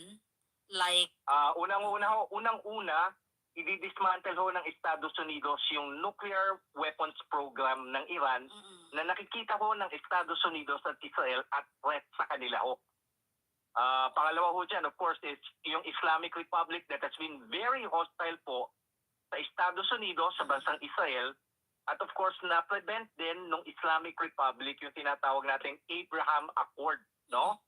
Like? Unang-una, i-dismantle ho ng Estados Unidos yung nuclear weapons program ng Iran na nakikita ho ng Estados Unidos at Israel at threat sa kanila ho. Pangalawa ho dyan, of course, is yung Islamic Republic that has been very hostile po sa Estados Unidos, sa bansang Israel, at of course, na-prevent din ng Islamic Republic yung tinatawag nating Abraham Accord, no?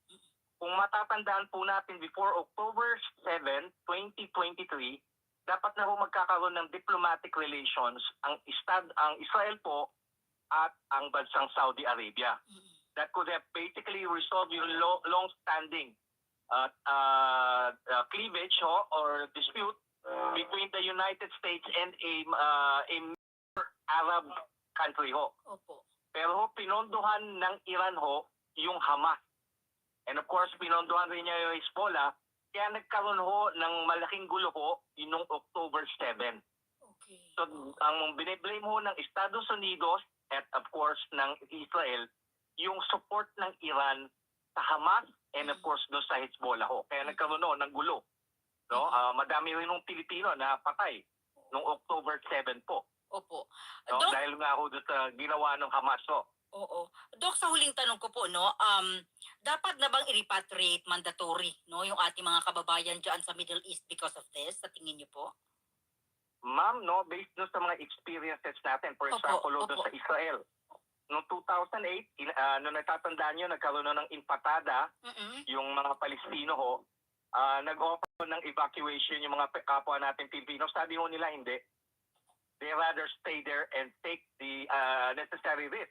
Kung matatandaan po natin before October 7, 2023, dapat na ho magkakaroon ng diplomatic relations ang Israel po at ang bansang Saudi Arabia. That could have basically resolved yung long-standing cleavage or dispute between the United States and a Arab country ho. Opo. Pero ho, pinondohan ng Iran ho yung Hamas. And of course, pinondohan rin niya yung Hezbollah. Kaya nagkaroon ho ng malaking gulo ho noong October 7. Okay. So, ang biniblame ho ng Estados Unidos at of course ng Israel, yung support ng Iran sa Hamas and of course doon sa Hezbollah ho. Kaya nagkaroon ho ng gulo. No? Madami rin ng Pilipino na patay noong October 7 po. Opo. No? Doc, Dahil nga ho doon sa ginawa ng Hamas ho. oo. Dok, sa huling tanong ko po, no, dapat na bang i-repatriate mandatory, no, yung ating mga kababayan dyan sa Middle East because of this? Sa tingin niyo po? Ma'am, no, based doon sa mga experiences natin, for Opo, example, doon opo. sa Israel, noong 2008, no natatandaan nyo, nagkaroon na ng inpatada yung mga Palestino ho, nag-offer ng evacuation yung mga kapwa natin Pilipino. Sabi ho nila hindi. They rather stay there and take the necessary risk.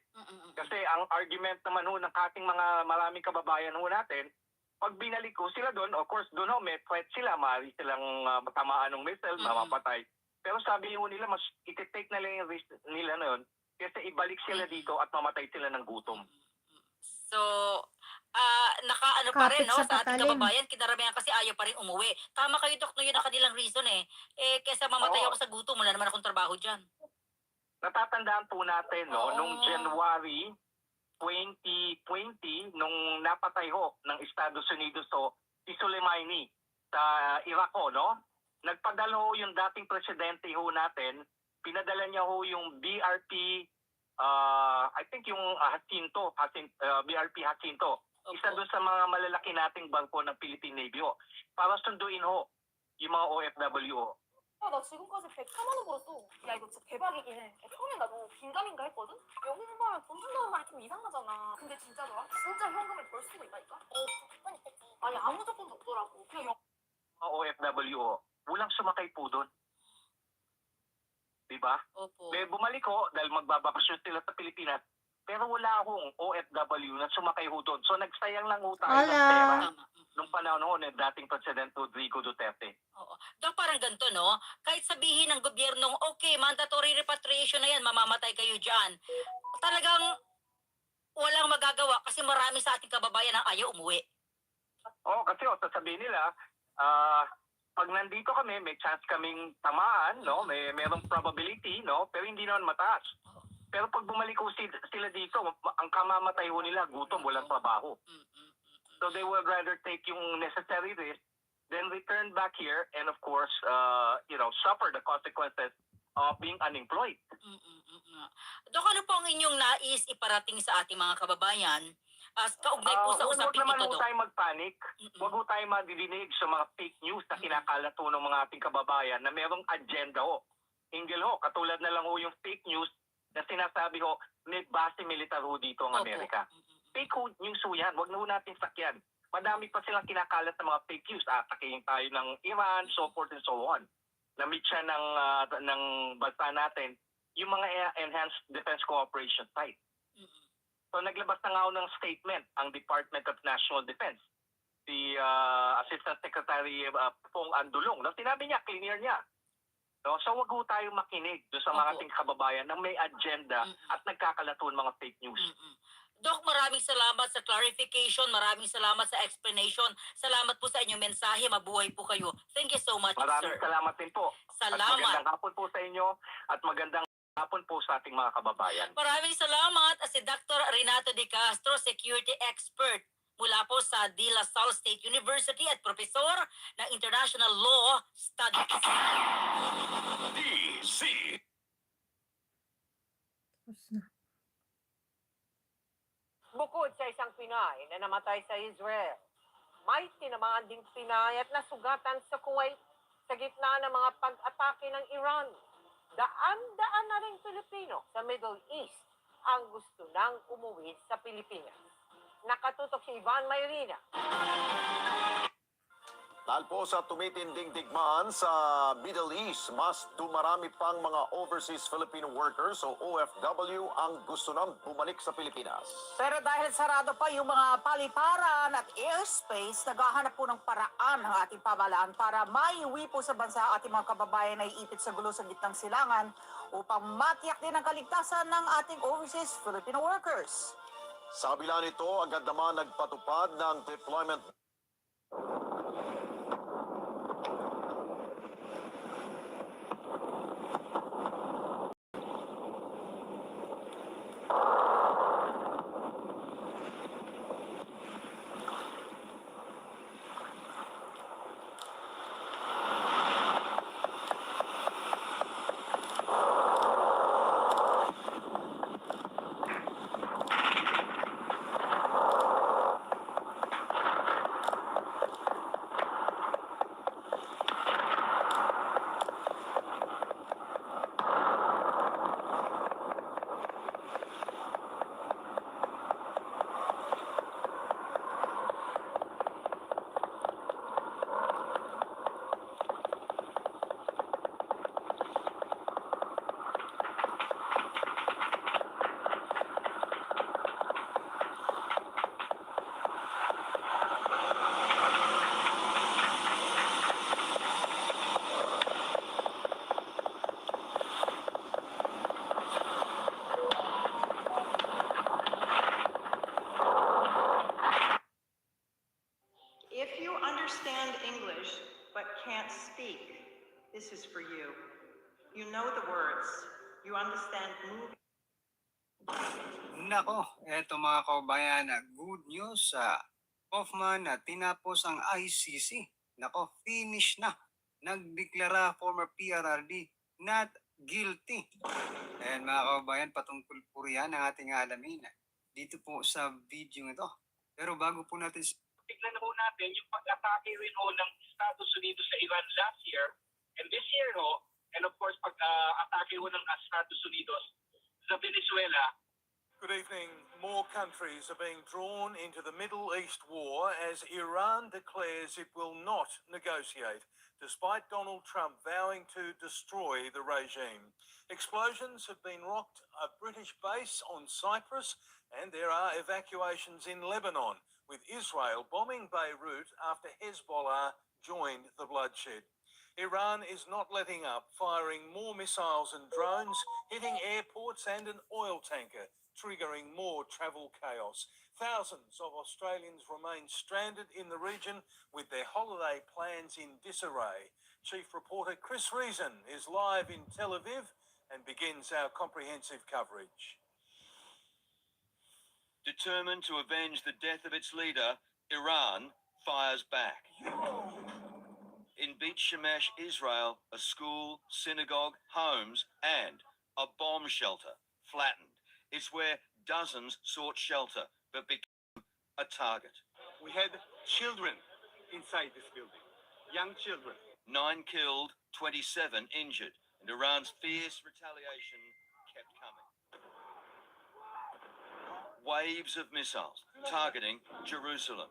Kasi ang argument naman ho ng ating mga maraming kababayan ho natin, pag binalik ko sila doon, of course, doon ho, may threat sila, maaari silang matamaan ng missile, mamapatay. Pero sabi ho nila, mas iti-take na lang yung risk nila na yun, kasi ibalik sila dito at mamatay sila ng gutom. So, naka-ano pa rin, Kapit no, sa sa ating patalim. kababayan, kinaramihan kasi ayaw pa rin umuwi. Tama kayo, Dok, no, yun ang kanilang reason eh. Kesa mamatay Oo. ako sa gutom, wala naman akong trabaho dyan. Natatandaan po natin, no, Oo. nung January 2020, nung napatay ho ng Estados Unidos ho, si Soleimani sa Iraq ho, no? Nagpadala ho yung dating presidente ho natin, pinadala niya ho yung BRP, I think yung BRP Jacinto. Isa doon sa mga malalaki nating bangko ng Philippine Navy ho, para sunduin ho yung mga OFW ho. 나 지금까지 104만 원 벌었어. 야, 이거 진짜 대박이긴 해. 처음엔 나도 긴가민가 했거든? 영국 오면 돈 준다는 말 좀 이상하잖아. 근데 진짜더라? 진짜 현금을 벌 수가 있다니까? 조건 있겠지. 아니, 아무 조건도 없더라고. 그냥 Mga OFW ho, walang sumakay po doon. Diba? Opo. May bumalik ho dahil magbabakasyon sila sa Pilipinas. Pero wala akong OFW na sumakay ho doon. So nagsayang lang ho tayo ng pera Tama. nung panahon ho ng dating President Rodrigo Duterte. Oo. Dok, parang ganito, no? Kahit sabihin ng gobyernong, okay, mandatory repatriation na yan, mamamatay kayo dyan. Talagang walang magagawa kasi marami sa ating kababayan ang ayaw umuwi. Oo, kasi sasabihin nila, pag nandito kami, may chance kaming tamaan, no? Merong probability, no? Pero hindi naman mataas. Pero pag bumalik ko sila dito, ang kamamatay ho nila, gutom, walang trabaho. So they would rather take yung necessary risk, then return back here and of course, suffer the consequences of being unemployed. Dok, ano po ang inyong nais iparating sa ating mga kababayan? Kaugnay po sa Huwag usapin naman ito, ho Dok. tayo magpanik. Huwag ho tayo madidinig sa mga fake news na kinakalat ho ng mga ating kababayan na merong agenda ho. Hinggil ho, katulad na lang ho yung fake news na sinasabi ho, may base militar ho dito ang Opo. Amerika. Fake news ho yan, huwag na ho natin sakyan. Madami pa silang kinakalat ng mga fake news. Atakihin tayo ng Iran, so forth and so on. Na-meet siya ng bansa natin, yung mga Enhanced Defense Cooperation site. So naglabas na nga ho ng statement ang Department of National Defense. Si Assistant Secretary Pong Andulong. No, sinabi niya, clear niya. No, so wag ho tayong makinig doon sa mga Opo. ating kababayan na may agenda at nagkakalaton mga fake news. Dok, maraming salamat sa clarification, maraming salamat sa explanation. Salamat po sa inyong mensahe, mabuhay po kayo. Thank you so much, Maraming sir. salamat din po. At Salamat. magandang hapon po sa inyo at magandang hapon po sa ating mga kababayan. Maraming salamat si Dr. Renato De Castro, security expert mula po sa De La Salle State University at profesor ng International Law Studies. Tapos na. Bukod sa isang Pinay na namatay sa Israel, may tinamaan ding Pinay at nasugatan sa Kuwait sa gitna ng mga pag-atake ng Iran. Daan-daan na ring Pilipino sa Middle East ang gusto nang umuwi sa Pilipinas. Nakatutok si Ivan Mayrina. Dahil po sa tumitinding digmaan sa Middle East, mas dumarami pang mga overseas Filipino workers o OFW ang gusto nang bumalik sa Pilipinas. Pero dahil sarado pa yung mga paliparan at airspace, naghahanap po ng paraan ng ating pamahalaan para maiuwi po sa bansa ang ating mga kababayan na iipit sa gulo sa gitnang silangan upang matiyak din ang kaligtasan ng ating overseas Filipino workers. Sa kabila nito, agad naman nagpatupad ng deployment understand English but can't speak, this is for you. You know the words. You understand movie. Nako, eto mga kabayan, good news sa Hoffman na tinapos ang ICC. Nako, finish na. Nagdeklara former PRRD not guilty. And mga kabayan, patungkol po riyan ang ating alamin dito po sa video ito. Pero bago po natin tignan na po natin yung pag-atake rin ho ng Estados Unidos sa Iran last year and this year ho, and of course pag-atake ho ng Estados Unidos sa Venezuela. Good evening. More countries are being drawn into the Middle East war as Iran declares it will not negotiate, despite Donald Trump vowing to destroy the regime. Explosions have been rocked a British base on Cyprus, and there are evacuations in Lebanon, with Israel bombing Beirut after Hezbollah joined the bloodshed. Iran is not letting up, firing more missiles and drones, hitting airports and an oil tanker, triggering more travel chaos. Thousands of Australians remain stranded in the region with their holiday plans in disarray. Chief reporter Chris Reason is live in Tel Aviv and begins our comprehensive coverage. Determined to avenge the death of its leader, Iran fires back. In Beit Shemesh, Israel, a school, synagogue, homes, and a bomb shelter flattened. It's where dozens sought shelter but became a target. We had children inside this building, young children. 9 killed, 27 injured, and Iran's fierce retaliation kept coming. Waves of missiles targeting Jerusalem.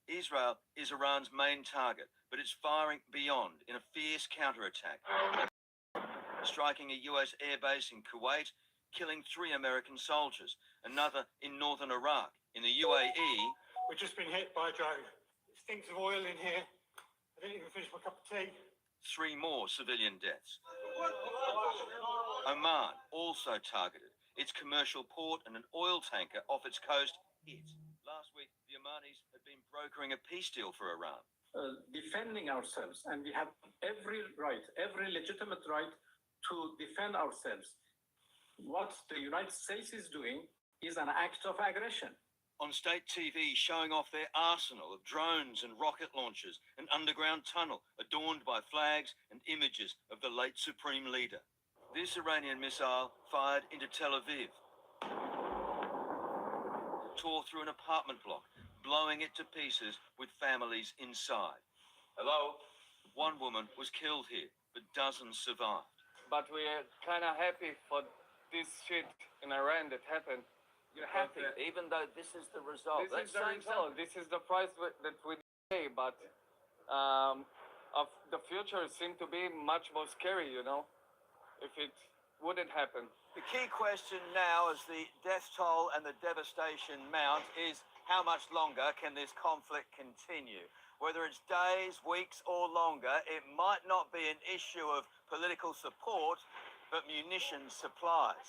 Israel is Iran's main target, but it's firing beyond in a fierce counterattack, striking a US airbase in Kuwait, killing 3 American soldiers, another in northern Iraq. In the UAE, We've just been hit by a drone. It stinks of oil in here. I didn't even finish my cup of tea. 3 more civilian deaths. Oman also targeted. Its commercial port and an oil tanker off its coast hit. Last week, the Omanis had been brokering a peace deal for Iran. Defending ourselves, and we have every right, every legitimate right to defend ourselves. What the United States is doing is an act of aggression. On state TV, showing off their arsenal of drones and rocket launchers, an underground tunnel adorned by flags and images of the late supreme leader. This Iranian missile fired into Tel Aviv, tore through an apartment block, blowing it to pieces with families inside. Hello? One woman was killed here, but dozens survived. But we're kind of happy for this shit in Iran that happened. You're happy, even though this is the result. This is the result. This is the price that we pay, but of the future seemed to be much more scary, you know, if it wouldn't happen. The key question now, as the death toll and the devastation mount, is how much longer can this conflict continue? Whether it's days, weeks, or longer, it might not be an issue of political support, but munitions supplies.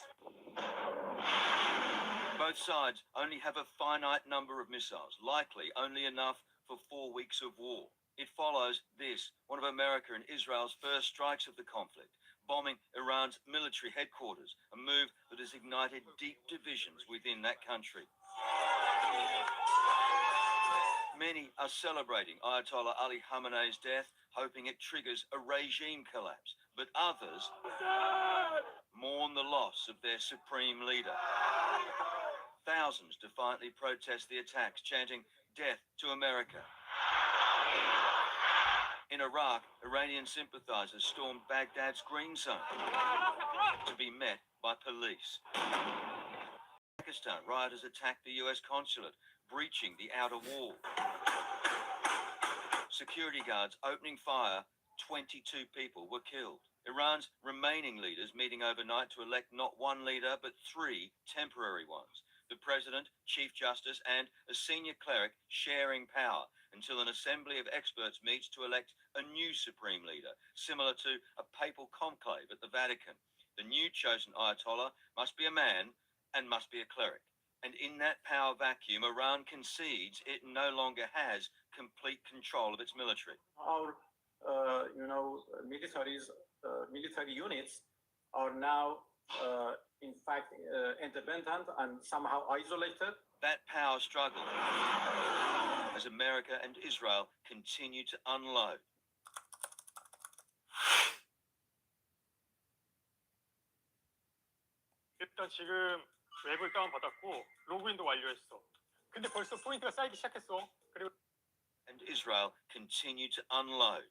Both sides only have a finite number of missiles, likely only enough for 4 weeks of war. It follows this, one of America and Israel's first strikes of the conflict, bombing Iran's military headquarters, a move that has ignited deep divisions within that country. Many are celebrating Ayatollah Ali Khamenei's death, hoping it triggers a regime collapse, but others mourn the loss of their supreme leader. Thousands defiantly protest the attacks, chanting, "Death to America." In Iraq, Iranian sympathizers stormed Baghdad's Green Zone to be met by police. In Pakistan, rioters attacked the US consulate, breaching the outer wall. Security guards opening fire, 22 people were killed. Iran's remaining leaders meeting overnight to elect not one leader, but 3 temporary ones. The president, chief justice, and a senior cleric sharing power until an assembly of experts meets to elect a new supreme leader, similar to a papal conclave at the Vatican. The new chosen Ayatollah must be a man and must be a cleric. And in that power vacuum, Iran concedes it no longer has complete control of its military. Our, military units are now, in fact, independent and somehow isolated. That power struggle as America and Israel continue to unload. 일단 지금 웹을 다운받았고 로그인도 완료했어. 근데 벌써 포인트가 쌓이기 시작했어. 그리고 And Israel continue to unload.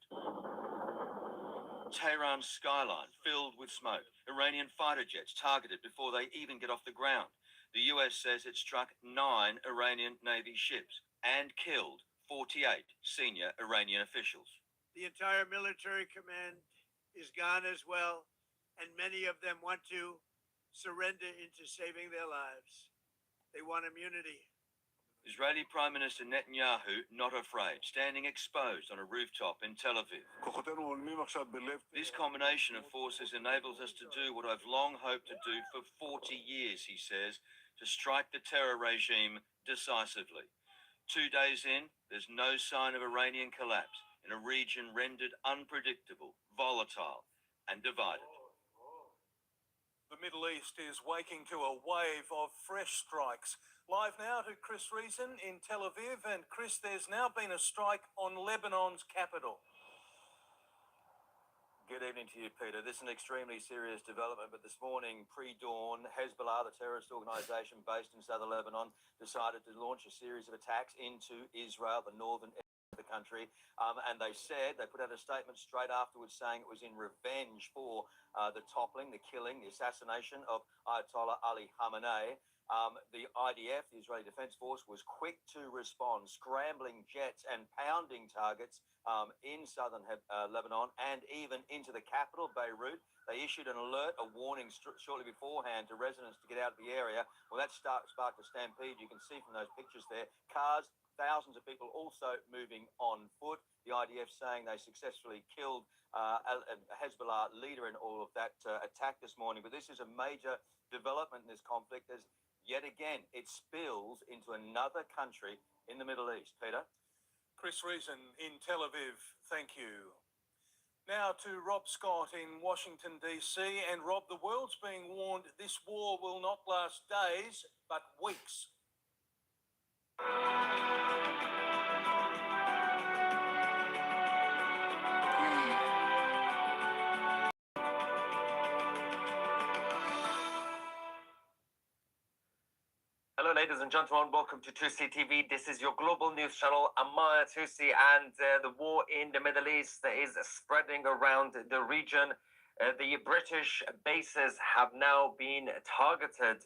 Tehran's skyline filled with smoke. Iranian fighter jets targeted before they even get off the ground. The US says it struck 9 Iranian Navy ships and killed 48 senior Iranian officials. The entire military command is gone as well, and many of them want to surrender into saving their lives. They want immunity. Israeli Prime Minister Netanyahu not afraid, standing exposed on a rooftop in Tel Aviv. This combination of forces enables us to do what I've long hoped to do for 40 years, he says, to strike the terror regime decisively. 2 days in, there's no sign of Iranian collapse in a region rendered unpredictable, volatile, and divided. The Middle East is waking to a wave of fresh strikes. Live now to Chris Reason in Tel Aviv. And Chris, there's now been a strike on Lebanon's capital. Good evening to you, Peter. This is an extremely serious development, but this morning, pre-dawn, Hezbollah, the terrorist organisation based in southern Lebanon, decided to launch a series of attacks into Israel, the northern area of the country. And they put out a statement straight afterwards saying it was in revenge for the toppling, the killing, the assassination of Ayatollah Ali Khamenei. The IDF, the Israeli Defense Force, was quick to respond, scrambling jets and pounding targets in southern Lebanon and even into the capital, Beirut. They issued an alert, a warning shortly beforehand to residents to get out of the area. Well, that sparked a stampede. You can see from those pictures there. Cars, thousands of people also moving on foot. The IDF saying they successfully killed a Hezbollah leader in all of that attack this morning. But this is a major development in this conflict as yet again it spills into another country in the Middle East. Peter? Chris Reason in Tel Aviv, thank you. Now to Rob Scott in Washington, D.C. And Rob, the world's being warned this war will not last days, but weeks. Hello, ladies and gentlemen. Welcome to 2CTV. This is your global news channel. I'm Maya Tusi, and the war in the Middle East is spreading around the region. The British bases have now been targeted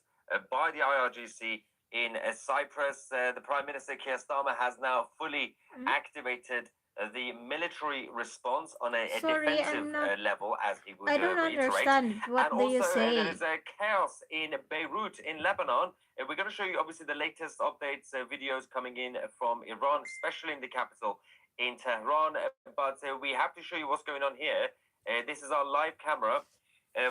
by the IRGC in Cyprus. The Prime Minister Keir Starmer has now fully activated the military response on a defensive level, as he would I don't reiterate. understand. What And do you also, say? there is a chaos in Beirut, in Lebanon. We're going to show you, obviously, the latest updates, videos coming in from Iran, especially in the capital, in Tehran. But we have to show you what's going on here. This is our live camera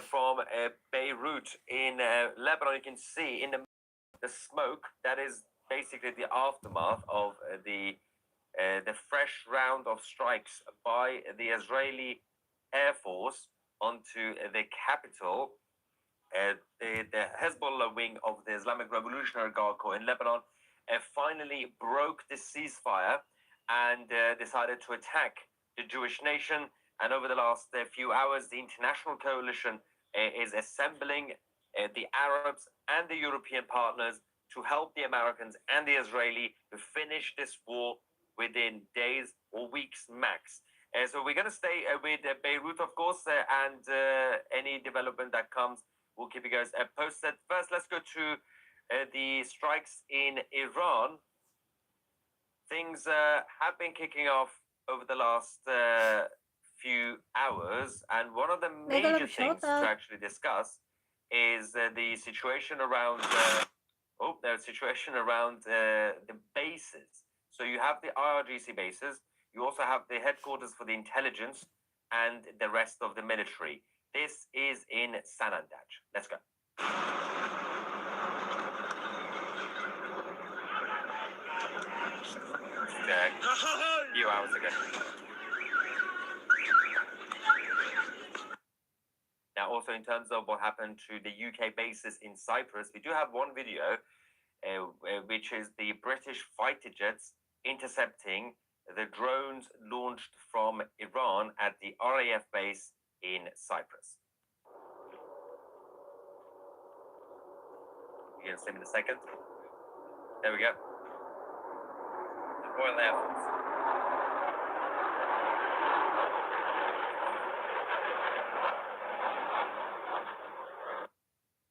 from Beirut in Lebanon. You can see in the smoke, that is basically the aftermath of the fresh round of strikes by the Israeli Air Force onto the capital. The Hezbollah wing of the Islamic Revolutionary Guard Corps in Lebanon finally broke the ceasefire and decided to attack the Jewish nation. And over the last few hours, the international coalition is assembling the Arabs and the European partners to help the Americans and the Israeli to finish this war within days or weeks max. So we're going to stay with Beirut, of course, and any development that comes, we'll keep you guys posted. First, let's go to the strikes in Iran. Things have been kicking off over the last few hours, and one of the major things to actually discuss is the situation around the bases. So you have the IRGC bases, you also have the headquarters for the intelligence and the rest of the military. This is in Sanandaj. Let's go. hours ago. Now, also in terms of what happened to the UK bases in Cyprus, we do have one video, which is the British fighter jets intercepting the drones launched from Iran at the RAF base in Cyprus. You're going to see me in a second. There we go. The Royal Air Force.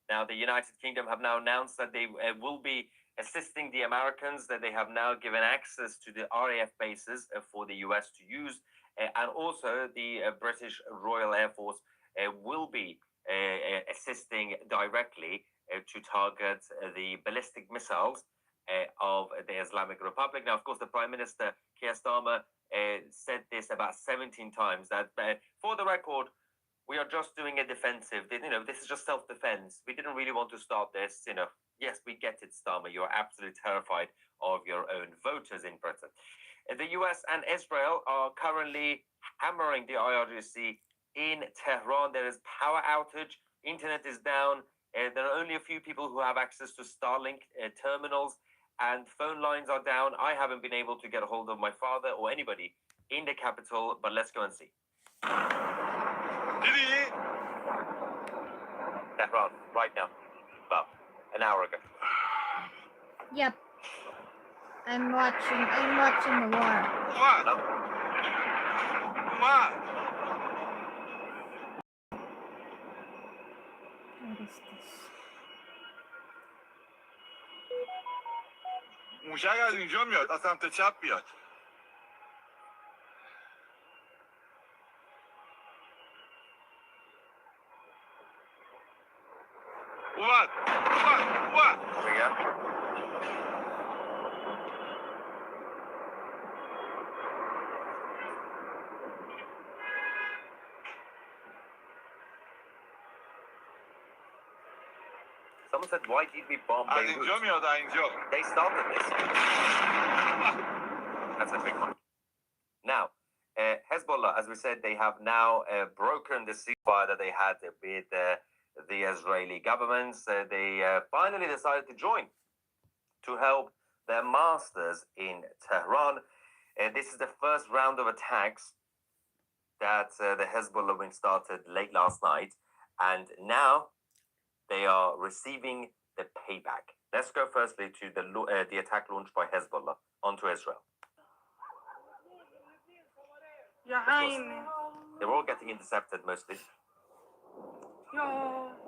Now, the United Kingdom have now announced that they will be assisting the Americans, that they have now given access to the RAF bases for the US to use, and also the British Royal Air Force will be assisting directly to target the ballistic missiles of the Islamic Republic. Now, of course, the Prime Minister, Keir Starmer, said this about 17 times, that for the record, we are just doing a defensive. This is just self-defense. We didn't really want to start this. Yes, we get it, Starmer. You're absolutely terrified of your own voters in Britain. The US and Israel are currently hammering the IRGC in Tehran. There is power outage. Internet is down. There are only a few people who have access to Starlink terminals, and phone lines are down. I haven't been able to get a hold of my father or anybody in the capital, but let's go and see. Tehran, right now, about an hour ago. Yep. I'm watching the war. What? What is this? موشک از اینجا میاد، از سمت چپ بیاد. اومد. There we go. Someone said, why did we bomb Beirut? They started this. That's a big one. Now, Hezbollah, as we said, they have now broken the ceasefire that they had with the Israeli government. They finally decided to join to help their masters in Tehran. This is the first round of attacks that the Hezbollah wing started late last night, and now they are receiving the payback. Let's go firstly to the attack launched by Hezbollah onto Israel. They're all getting intercepted mostly.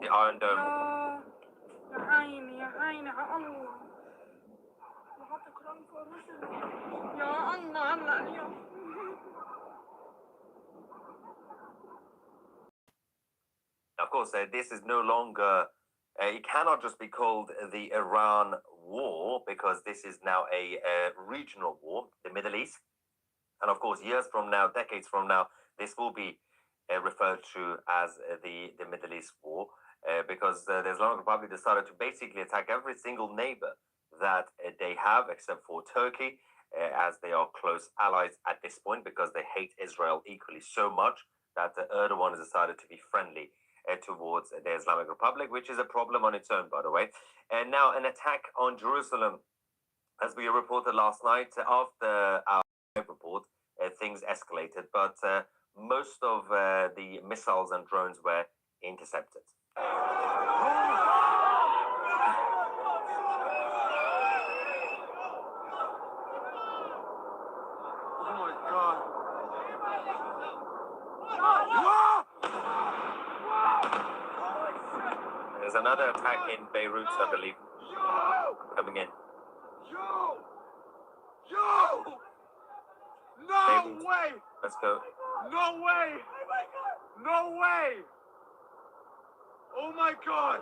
The Iron Dome. Of course, this is no longer, it cannot just be called the Iran war, because this is now a regional war, the Middle East. And of course, years from now, decades from now, this will be referred to as the Middle East war, because the Islamic Republic decided to basically attack every single neighbor that they have, except for Turkey, as they are close allies at this point, because they hate Israel equally so much that Erdogan has decided to be friendly towards the Islamic Republic, which is a problem on its own, by the way. And now an attack on Jerusalem, as we reported last night. After our report, things escalated, but most of the missiles and drones were intercepted. There's another attack in Beirut, I believe, coming in. No Beirut. way! Let's go. No way! No way! Oh my god!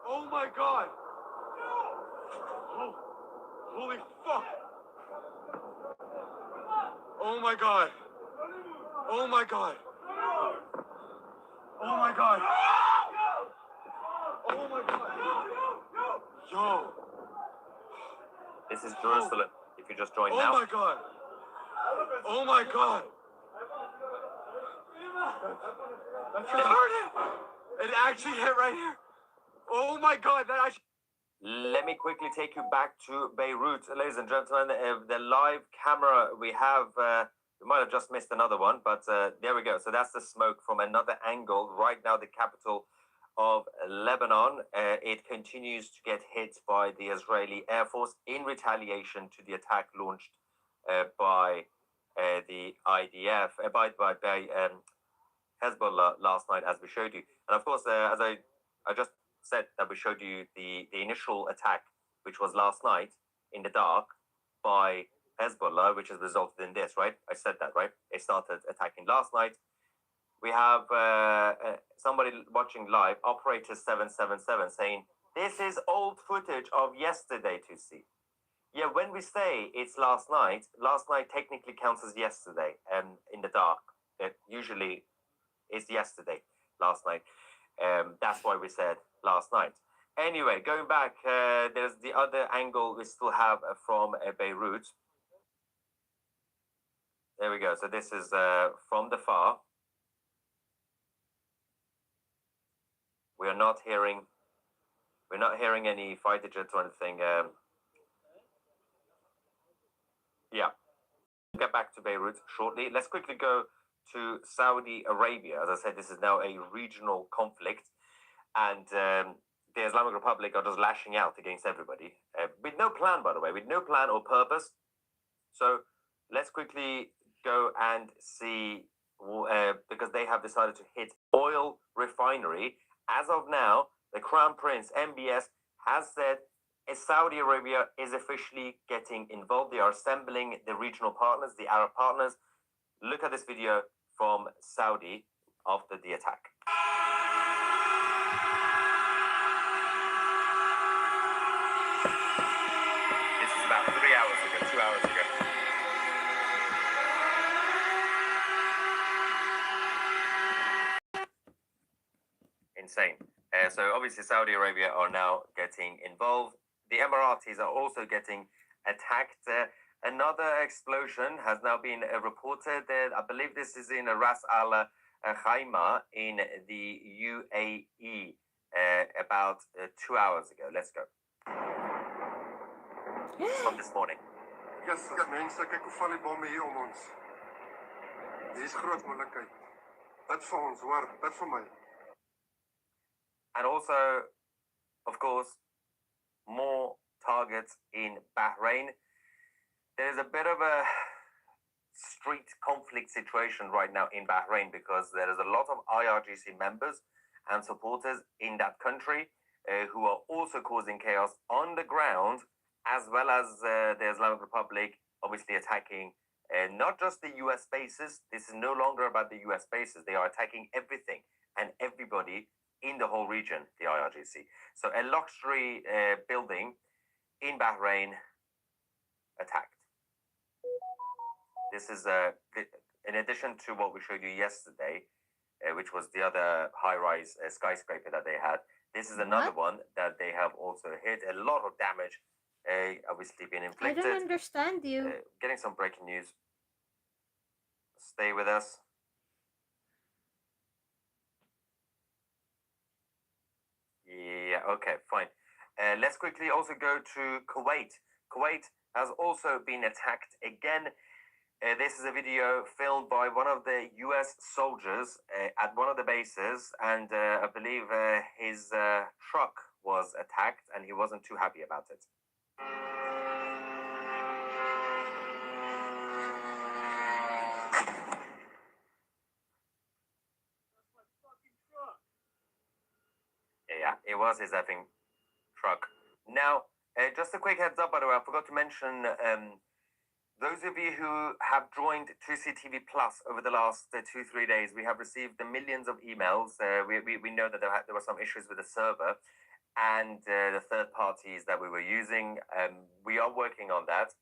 Oh my god! Oh, holy fuck! Oh my god! Oh my god! Oh my god! Oh my god! Yo! This is Jerusalem, if you just joined Oh now. my god! Oh my God. It hurt it. It actually hit right here. Oh my God, that actually. Let me quickly take you back to Beirut, ladies and gentlemen. The live camera we have, we might have just missed another one, but there we go. So that's the smoke from another angle. Right now, the capital of Lebanon, it continues to get hit by the Israeli Air Force in retaliation to the attack launched by the IDF, by Hezbollah last night, as we showed you. And of course, as I just said that we showed you the initial attack, which was last night in the dark by Hezbollah, which has resulted in this, right? I said that, right? They started attacking last night. We have somebody watching live, Operator 777, saying, this is old footage of yesterday to see. Yeah, when we say it's last night technically counts as yesterday in the dark. It usually is yesterday, last night. That's why we said last night. Anyway, going back, there's the other angle we still have from Beirut. There we go. So this is from the far. We're not hearing any fighter jets or anything. Yeah. We'll get back to Beirut shortly. Let's quickly go to Saudi Arabia. As I said, this is now a regional conflict, and the Islamic Republic are just lashing out against everybody with no plan, by the way, with no plan or purpose. So let's quickly go and see, because they have decided to hit oil refinery. As of now, the Crown Prince, MBS, has said Saudi Arabia is officially getting involved. They are assembling the regional partners, the Arab partners. Look at this video from Saudi after the attack. This is about 3 hours ago, 2 hours ago. Insane. So obviously Saudi Arabia are now getting involved. The Emiratis are also getting attacked. Another explosion has now been reported. I believe this is in Ras Al Khaimah in the UAE about 2 hours ago. Let's go. From this morning. Yes, mense, kyk hoe val die bomme hier om ons. Dis groot moeilikheid. Bid vir ons, hoor, bid vir my. And also, of course, more targets in Bahrain. There's a bit of a street conflict situation right now in Bahrain because there is a lot of IRGC members and supporters in that country who are also causing chaos on the ground, as well as the Islamic Republic obviously attacking not just the US bases. This is no longer about the US bases. They are attacking everything and everybody in the whole region, the IRGC. So a luxury building in Bahrain attacked. This is in addition to what we showed you yesterday, which was the other high-rise skyscraper that they had. This is another one that they have also hit. A lot of damage, obviously been inflicted. I don't understand you. Getting some breaking news. Stay with us. Yeah, okay, fine. Let's quickly also go to Kuwait. Kuwait has also been attacked again. This is a video filmed by one of the US soldiers at one of the bases, and I believe his truck was attacked and he wasn't too happy about it. Yeah, it was his effing truck. Now, just a quick heads up, by the way, I forgot to mention, those of you who have joined 2CTV Plus over the last 2-3 days, we have received the millions of emails. We know that there were some issues with the server and the third parties that we were using. We are working on that.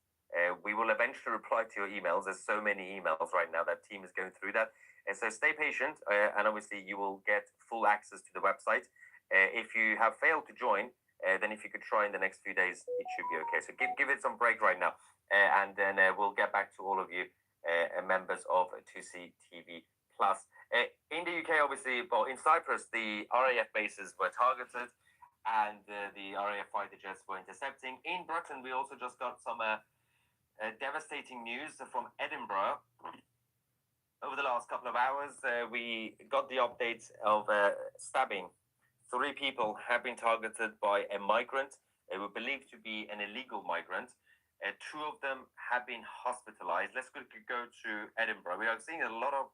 We will eventually reply to your emails. There's so many emails right now. That team is going through that. So stay patient, and obviously you will get full access to the website. If you have failed to join, then if you could try in the next few days, it should be okay. So give it some break right now, and then we'll get back to all of you members of 2CTV Plus. In the UK, obviously, well, in Cyprus, the RAF bases were targeted and the RAF fighter jets were intercepting. In Britain, we also just got some devastating news from Edinburgh. Over the last couple of hours, we got the update of stabbing. 3 people have been targeted by a migrant. They were believed to be an illegal migrant. 2 of them have been hospitalized. Let's quickly go to Edinburgh. We are seeing a lot of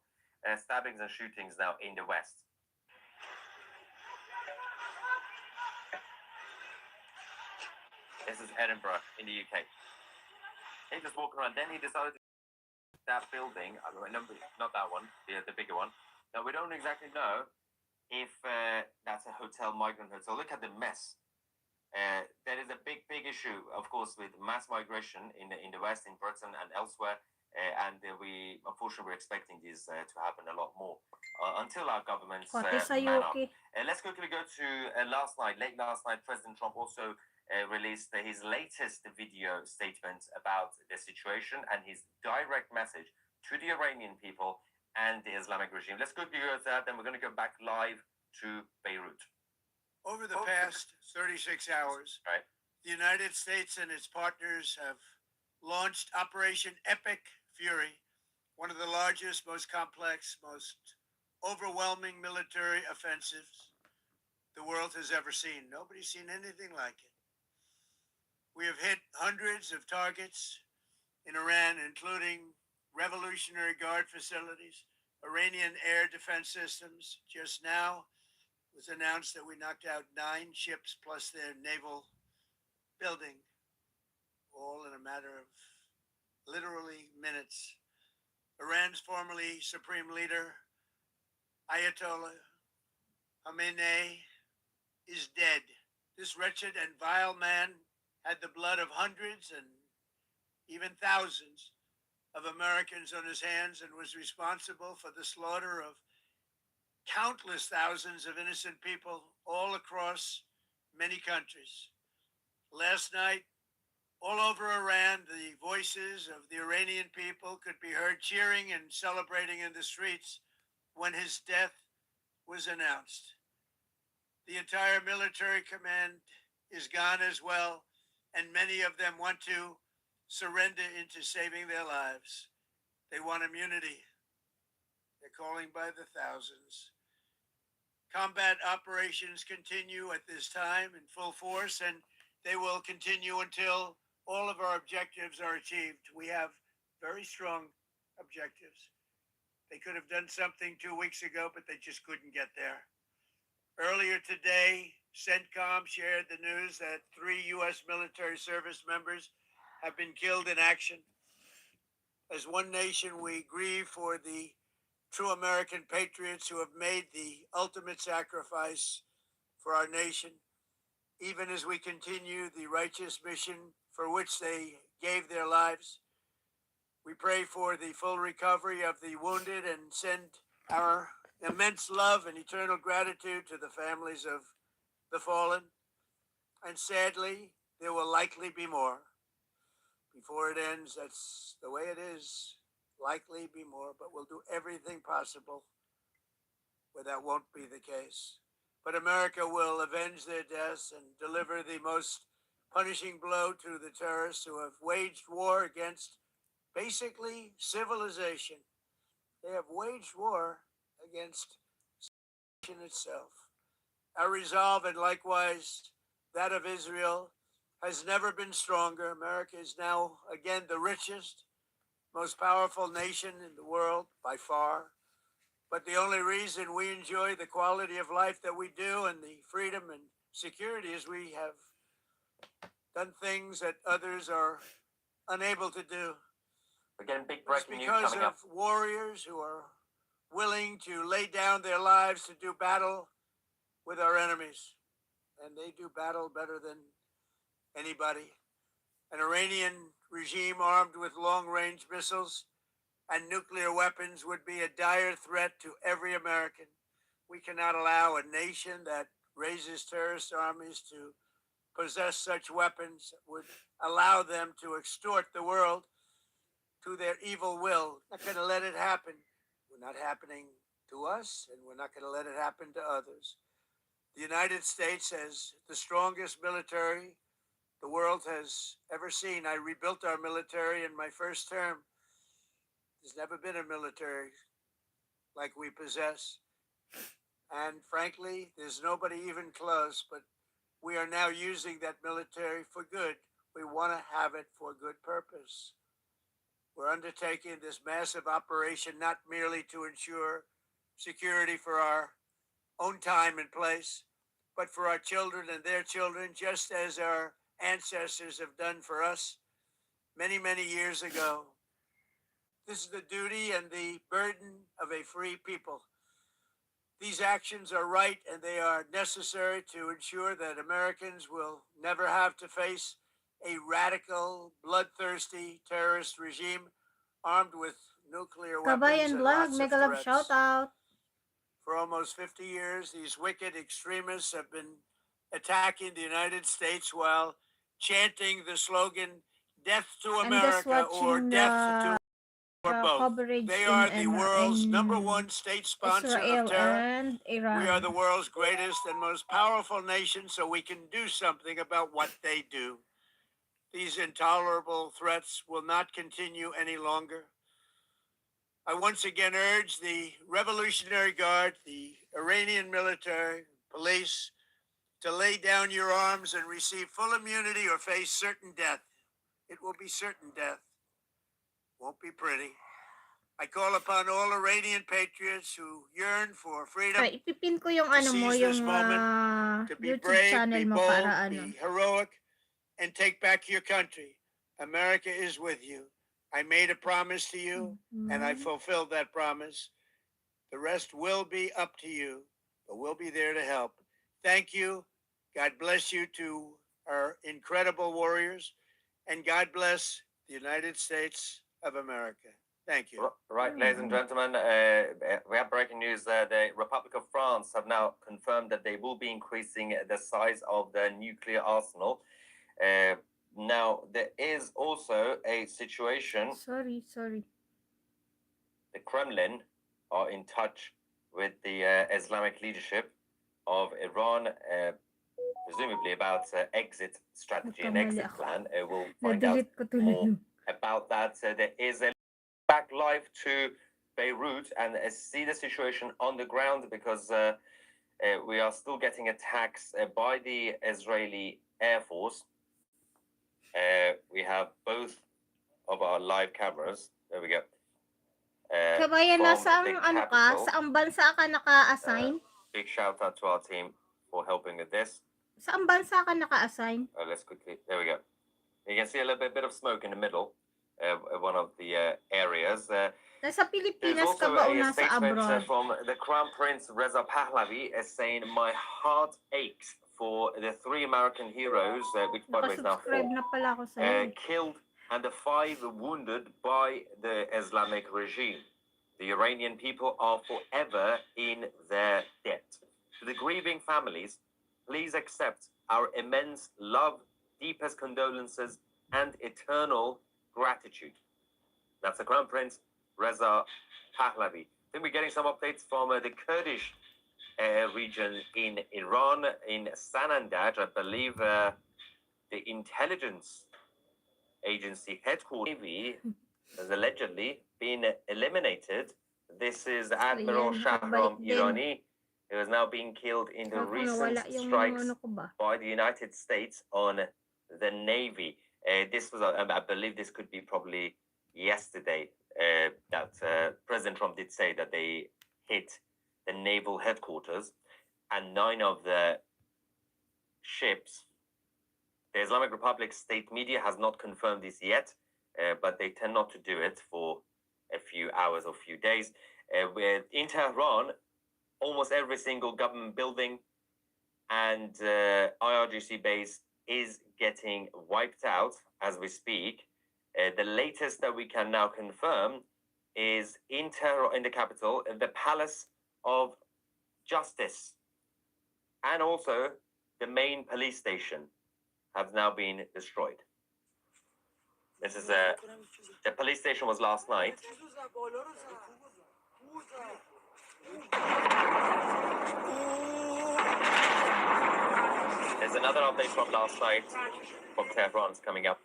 stabbings and shootings now in the West. This is Edinburgh in the UK. He just walking around. Then he decided to that building. Not that one, the bigger one. Now we don't exactly know if that's a hotel, migrant hotel. Look at the mess. There is a big issue, of course, with mass migration in the West, in Britain and elsewhere. And we, unfortunately, we're expecting this to happen a lot more until our governments man up. Let's quickly go to late last night, President Trump also released his latest video statement about the situation and his direct message to the Iranian people and the Islamic regime. Let's quickly go to that, then we're going to go back live to Beirut. Over the past 36 hours, the United States and its partners have launched Operation Epic Fury, one of the largest, most complex, most overwhelming military offensives the world has ever seen. Nobody's seen anything like it. We have hit hundreds of targets in Iran, including Revolutionary Guard facilities, Iranian air defense systems. Just now it was announced that we knocked out 9 ships plus their naval building, all in a matter of literally minutes. Iran's formerly supreme leader, Ayatollah Khamenei, is dead. This wretched and vile man had the blood of hundreds and even thousands of Americans on his hands and was responsible for the slaughter of countless thousands of innocent people all across many countries. Last night, all over Iran, the voices of the Iranian people could be heard cheering and celebrating in the streets when his death was announced. The entire military command is gone as well, and many of them want to surrender into saving their lives. They want immunity. They're calling by the thousands. Combat operations continue at this time in full force, and they will continue until all of our objectives are achieved. We have very strong objectives. They could have done something 2 weeks ago, but they just couldn't get there. Earlier today, CENTCOM shared the news that 3 U.S. military service members have been killed in action. As one nation, we grieve for the true American patriots who have made the ultimate sacrifice for our nation, even as we continue the righteous mission for which they gave their lives. We pray for the full recovery of the wounded and send our immense love and eternal gratitude to the families of the fallen. And sadly, there will likely be more. Before it ends, that's the way it is. Likely be more, but we'll do everything possible where that won't be the case. But America will avenge their deaths and deliver the most punishing blow to the terrorists who have waged war against basically civilization. They have waged war against civilization itself. Our resolve, and likewise that of Israel, has never been stronger. America is now again the richest, most powerful nation in the world by far. But the only reason we enjoy the quality of life that we do and the freedom and security is we have done things that others are unable to do. Again, big It's breaking news because coming of up. warriors who are willing to lay down their lives to do battle with our enemies. And they do battle better than anybody. An Iranian regime armed with long-range missiles and nuclear weapons would be a dire threat to every American. We cannot allow a nation that raises terrorist armies to possess such weapons that would allow them to extort the world, to their evil will. Not going to let it happen. We're not happening to us, and we're not going to let it happen to others. The United States has the strongest military the world has ever seen. I rebuilt our military in my first term. There's never been a military like we possess. And frankly, there's nobody even close, but we are now using that military for good. We want to have it for good purpose. We're undertaking this massive operation not merely to ensure security for our own time and place, but for our children and their children, just as our ancestors have done for us many, many years ago. This is the duty and the burden of a free people. These actions are right and they are necessary to ensure that Americans will never have to face a radical, bloodthirsty terrorist regime armed with nuclear weapons Kabayan and Vlog, lots of mega love threats. shout out. For almost 50 years, these wicked extremists have been attacking the United States while chanting the slogan, "Death to I'm just America" or watching "Death to or both." coverage They are in, the world's in #1 state sponsor Israel of terror. and Iran. We are the world's greatest and most powerful nation, so we can do something about what they do. These intolerable threats will not continue any longer. I once again urge the Revolutionary Guard, the Iranian military, police, to lay down your arms and receive full immunity or face certain death. It will be certain death. Won't be pretty. I call upon all Iranian patriots who yearn for freedom Ay, ipipin ko yung to ano mo, seize this yung moment, to be YouTube brave, channel be mo bold, para ano. be heroic, and take back your country. America is with you. I made a promise to you, and I fulfilled that promise. The rest will be up to you, but we'll be there to help. Thank you. God bless you to our incredible warriors, and God bless the United States of America. Thank you. Right, ladies and gentlemen, we have breaking news. The Republic of France have now confirmed that they will be increasing the size of their nuclear arsenal. Now, there is also a situation. Sorry. The Kremlin are in touch with the Islamic leadership of Iran, presumably about exit strategy and exit plan. We'll find out more about that. There is a back live to Beirut and see the situation on the ground, because we are still getting attacks by the Israeli Air Force. We have both of our live cameras. There we go. Kabayan, From nasa the ano ka? capital. Saang bansa ka naka-assign? Big shout out to our team for helping with this. Saang bansa ka naka-assign? Let's quickly. There we go. You can see a little bit of smoke in the middle, one of the areas. Nasa There's Pilipinas ka also ba o a nasa statement abroad? from the Crown Prince Reza Pahlavi saying, "My heart aches for the 3 American heroes, which by the way is now 4, Nakasubscribe na pala ako sa'yo. killed and the 5 wounded by the Islamic regime. The Iranian people are forever in their debt. To the grieving families, please accept our immense love, deepest condolences, and eternal gratitude." That's the Crown Prince Reza Pahlavi. I think we're getting some updates from the Kurdish region in Iran, in Sanandaj. I believe the intelligence agency headquarters has allegedly been eliminated. This is Admiral Shahram Irani, who is now being killed in the recent strikes by the United States on the Navy. This was, I believe this could be probably yesterday, that President Trump did say that they hit the naval headquarters, and 9 of the ships. The Islamic Republic state media has not confirmed this yet, but they tend not to do it for a few hours or few days. In Tehran, almost every single government building and IRGC base is getting wiped out as we speak. The latest that we can now confirm is in Tehran, in the capital, the Palace of Justice, and also the main police station have now been destroyed. This is the police station was last night. There's another update from last night from Tehran is coming up.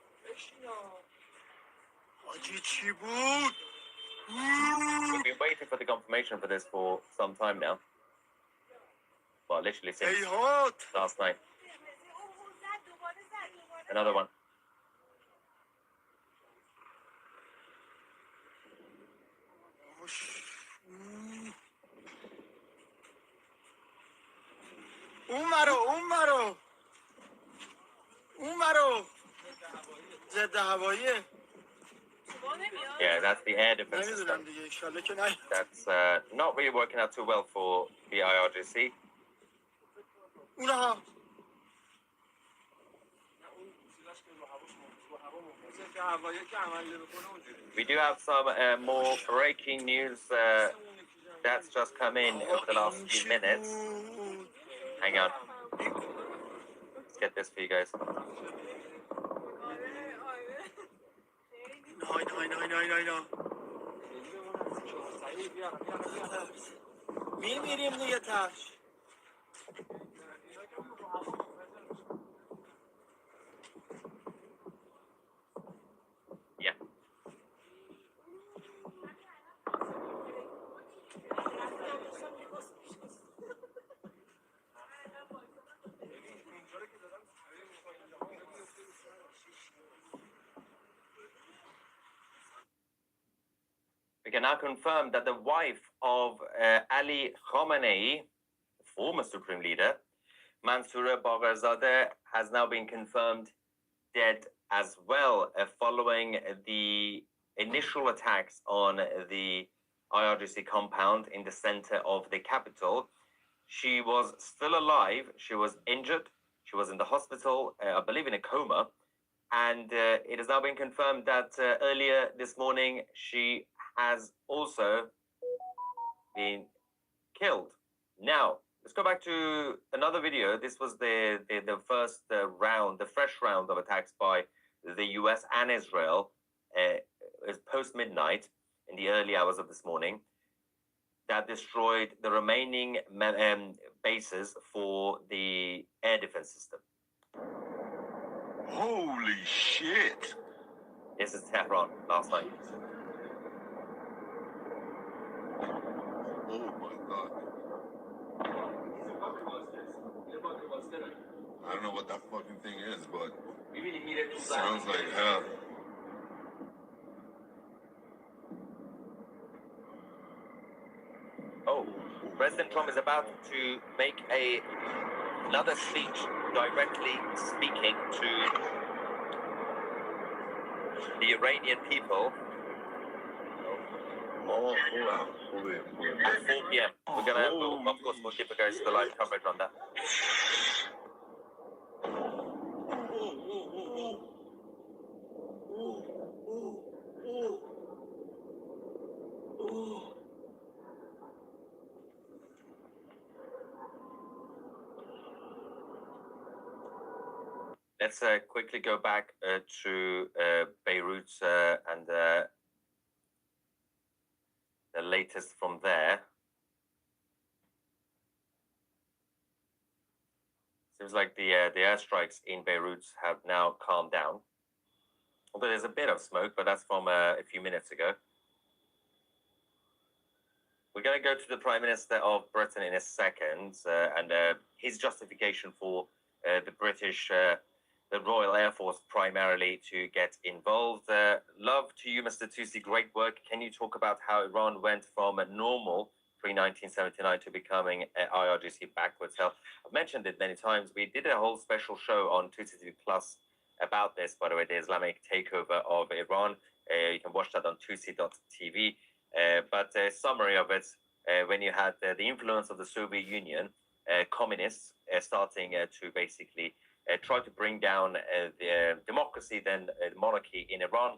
We've been waiting for the confirmation for this for some time now. Well, literally since last night. Another one. Yeah, that's the air defense system. That's not really working out too well for the IRGC. We do have some more breaking news that's just come in over the last few minutes. Hang on. Let's get this for you guys. Yeah. We can now confirm that the wife of Ali Khamenei, former supreme leader, Mansour Bagherzadeh, has now been confirmed dead as well, following the initial attacks on the IRGC compound in the center of the capital. She was still alive. She was injured. She was in the hospital, I believe in a coma. And it has now been confirmed that earlier this morning, she has also been killed. Now, let's go back to another video. This was the first round, the fresh round of attacks by the US and Israel. It was post-midnight in the early hours of this morning that destroyed the remaining bases for the air defense system. Holy shit! This is Tehran last night. Oh my god. I don't know what that fucking thing is, but it sounds like hell. Oh, President Trump is about to make another speech directly speaking to the Iranian people at 4 p.m. We're gonna, of course, we'll give you guys the live coverage on that. Let's quickly go back to Beirut and the latest from there. Seems like the airstrikes in Beirut have now calmed down. Although there's a bit of smoke, but that's from a few minutes ago. We're going to go to the Prime Minister of Britain in a second and his justification for the British, the Royal Air Force primarily to get involved. Love to you, Mr. Tusi. Great work. Can you talk about how Iran went from a normal pre-1979 to becoming IRGC backwards hell? I've mentioned it many times. We did a whole special show on Tusi TV Plus about this, by the way, the Islamic takeover of Iran. You can watch that on tusi.tv. But a summary of it, when you had the influence of the Soviet Union, communists starting to basically try to bring down the democracy, then monarchy in Iran.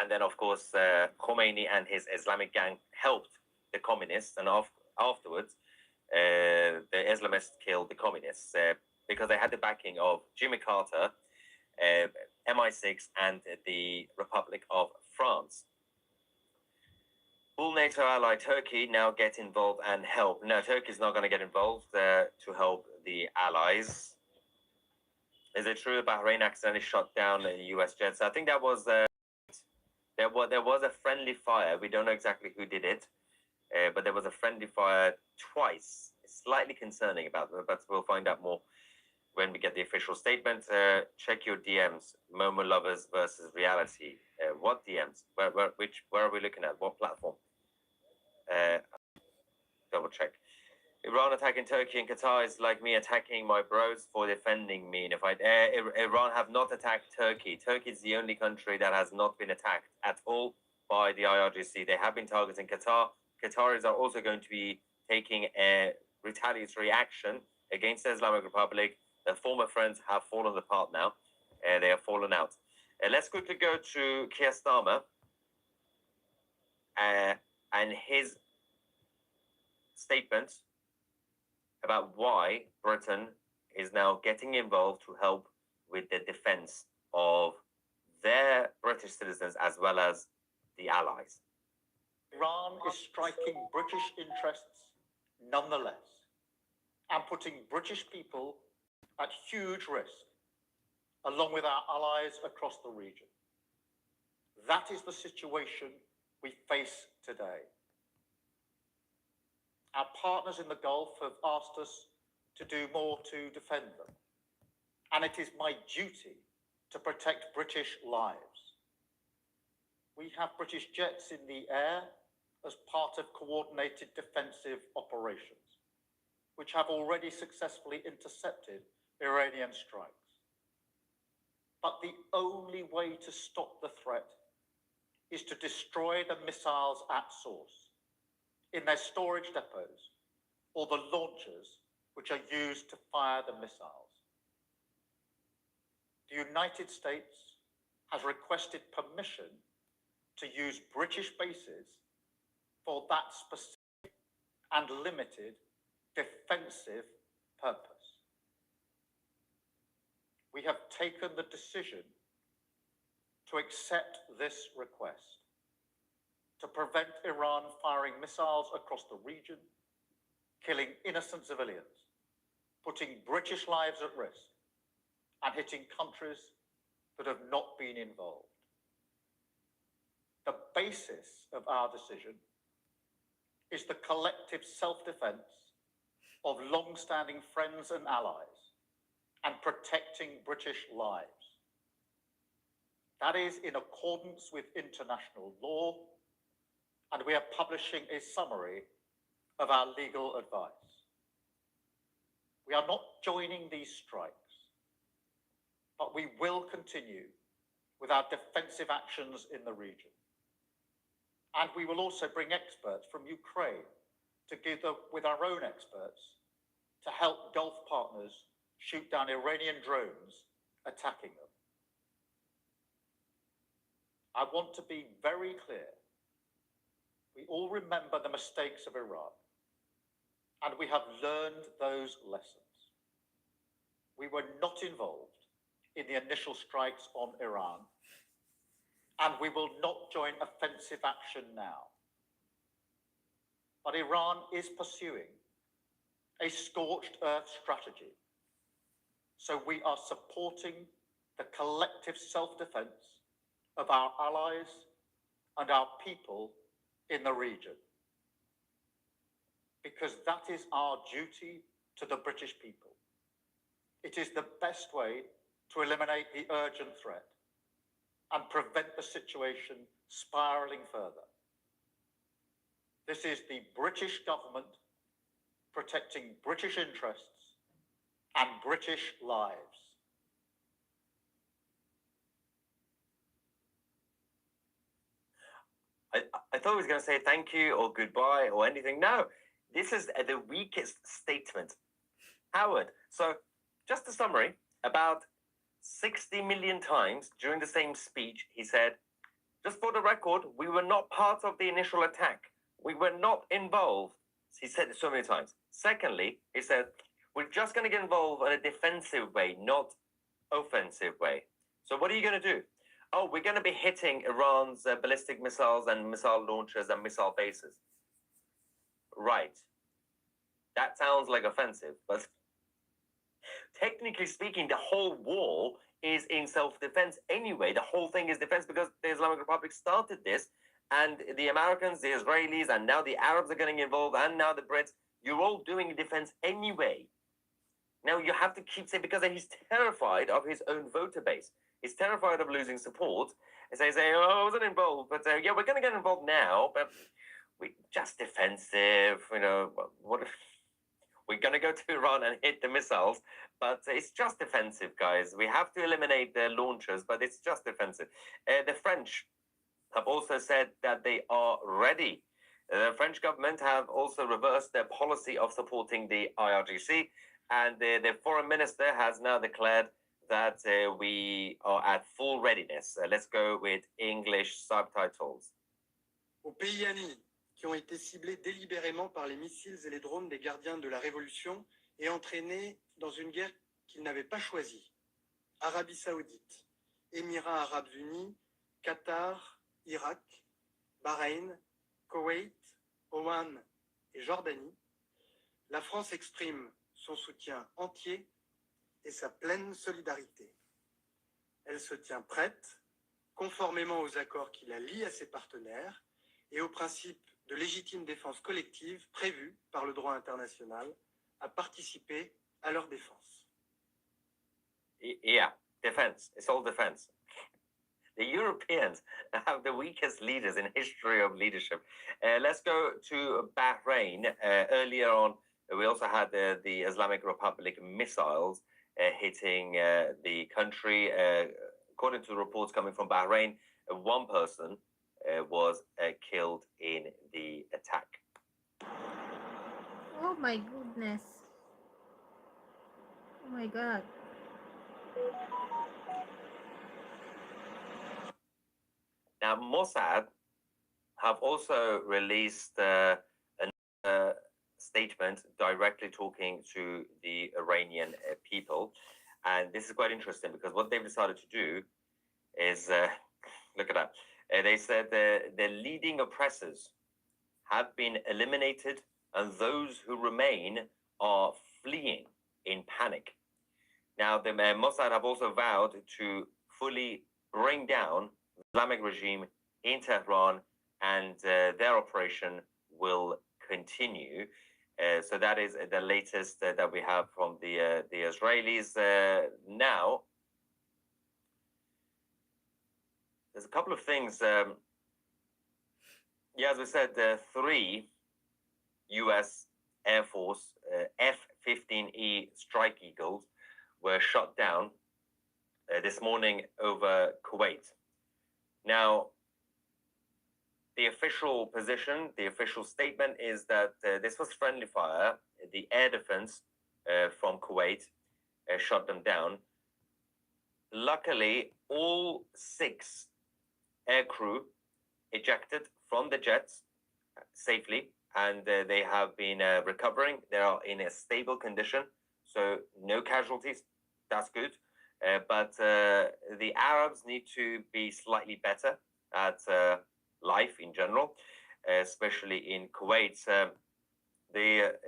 And then, of course, Khomeini and his Islamic gang helped the communists. And afterwards, the Islamists killed the communists because they had the backing of Jimmy Carter, MI6 and the Republic of France. Will NATO ally Turkey now get involved and help? No, Turkey is not going to get involved to help the allies. Is it true Bahrain accidentally shot down the US jets? I think that was there was a friendly fire. We don't know exactly who did it, but there was a friendly fire twice. It's slightly concerning about it, but we'll find out more when we get the official statement. Check your DMs. Momo lovers versus reality. What DMs? Where are we looking at? What platform? Double check. Iran attacking Turkey and Qatar is like me attacking my bros for defending me. And if Iran have not attacked Turkey. Turkey is the only country that has not been attacked at all by the IRGC. They have been targeting Qatar. Qataris are also going to be taking a retaliatory action against the Islamic Republic. Their former friends have fallen apart now. They have fallen out. Let's quickly go to Keir Starmer and his statement about why Britain is now getting involved to help with the defense of their British citizens as well as the allies. Iran is striking British interests nonetheless and putting British people at huge risk, along with our allies across the region. That is the situation we face today. Our partners in the Gulf have asked us to do more to defend them, and it is my duty to protect British lives. We have British jets in the air as part of coordinated defensive operations, which have already successfully intercepted Iranian strikes. But the only way to stop the threat is to destroy the missiles at source, in their storage depots, or the launchers which are used to fire the missiles. The United States has requested permission to use British bases for that specific and limited defensive purpose. We have taken the decision to accept this request to prevent Iran firing missiles across the region, killing innocent civilians, putting British lives at risk, and hitting countries that have not been involved. The basis of our decision is the collective self-defense of long-standing friends and allies and protecting British lives. That is in accordance with international law, and we are publishing a summary of our legal advice. We are not joining these strikes, but we will continue with our defensive actions in the region. And we will also bring experts from Ukraine together with our own experts to help Gulf partners shoot down Iranian drones attacking them. I want to be very clear. We all remember the mistakes of Iran, and we have learned those lessons. We were not involved in the initial strikes on Iran, and we will not join offensive action now. But Iran is pursuing a scorched earth strategy, so we are supporting the collective self-defense of our allies and our people in the region, because that is our duty to the British people. It is the best way to eliminate the urgent threat and prevent the situation spiraling further. This is the British government protecting British interests and British lives. I thought he was going to say thank you or goodbye or anything. No, this is the weakest statement. Howard, so just a summary, about 60 million times during the same speech, he said, just for the record, we were not part of the initial attack. We were not involved. He said it so many times. Secondly, he said, we're just going to get involved in a defensive way, not offensive way. So what are you going to do? Oh, we're going to be hitting Iran's ballistic missiles and missile launchers and missile bases. Right. That sounds like offensive, but technically speaking, the whole war is in self-defense anyway. The whole thing is defense because the Islamic Republic started this, and the Americans, the Israelis, and now the Arabs are getting involved, and now the Brits. You're all doing defense anyway. Now you have to keep saying, because he's terrified of his own voter base. He's terrified of losing support. And so he's saying, oh, I wasn't involved, but yeah, we're going to get involved now, but we just defensive, you know, what if we're going to go to Iran and hit the missiles, but it's just defensive, guys. We have to eliminate the launchers, but it's just defensive. The French have also said that they are ready. The French government have also reversed their policy of supporting the IRGC, and the foreign minister has now declared that we are at full readiness. Let's go with English subtitles. Aux pays amis qui ont été ciblés délibérément par les missiles et les drones des gardiens de la Révolution et entraînés dans une guerre qu'ils n'avaient pas choisie. Arabie Saoudite, Émirats Arabes Unis, Qatar, Irak, Bahreïn, Koweït, Oman et Jordanie, la France exprime son soutien entier et sa pleine solidarité. Elle se tient prête, conformément aux accords qui la lient à ses partenaires et aux principes de légitime défense collective prévus par le droit international, à participer à leur défense. Yeah, defense. It's all defense. The Europeans have the weakest leaders in history of leadership. Let's go to Bahrain. Earlier on, we also had the Islamic Republic missiles hitting the country. According to reports coming from Bahrain, one person was killed in the attack. Oh my goodness. Oh my God. Now, Mossad have also released a statement directly talking to the Iranian people. And this is quite interesting because what they've decided to do is, look at that. They said the leading oppressors have been eliminated and those who remain are fleeing in panic. Now, the Mossad have also vowed to fully bring down the Islamic regime in Tehran, and their operation will continue. So that is the latest that we have from the Israelis. Now, there's a couple of things. Yeah, as we said, 3 U.S. Air Force F-15E Strike Eagles were shot down this morning over Kuwait. Now, the official position, the official statement is that this was friendly fire. The air defense from Kuwait shot them down. Luckily, all 6 aircrew ejected from the jets safely, and they have been recovering. They are in a stable condition, so no casualties. That's good. But the Arabs need to be slightly better at life in general, especially in Kuwait. The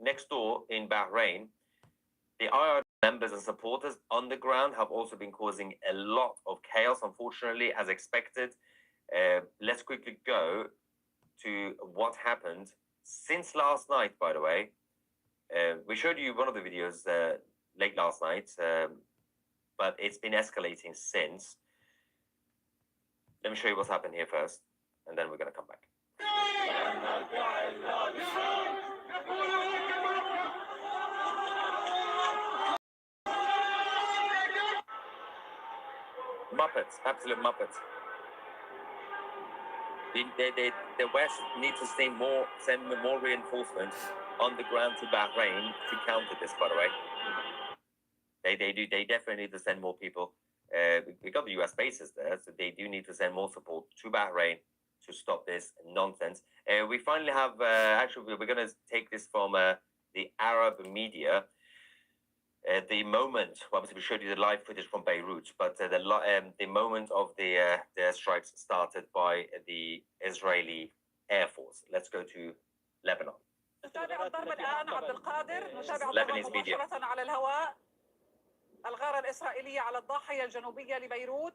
next door in Bahrain, the IR members and supporters on the ground have also been causing a lot of chaos, unfortunately, as expected. Let's quickly go to what happened since last night, by the way. We showed you one of the videos late last night, but it's been escalating since. Let me show you what's happened here first, and then we're going to come back. Muppets, absolute Muppets. The West needs to send more reinforcements on the ground to Bahrain to counter this, by the way. They definitely need to send more people. We got the US bases there, so they do need to send more support to Bahrain to stop this nonsense. We finally have, actually, we're going to take this from the Arab media. the moment, obviously we showed you the live footage from Beirut, but the moment of the airstrikes started by the Israeli Air Force. Let's go to Lebanon. نتابع الضرب الآن عبد القادر، نتابع الضرب مباشرة على الهواء. الغارة الإسرائيلية على الضاحية الجنوبية لبيروت،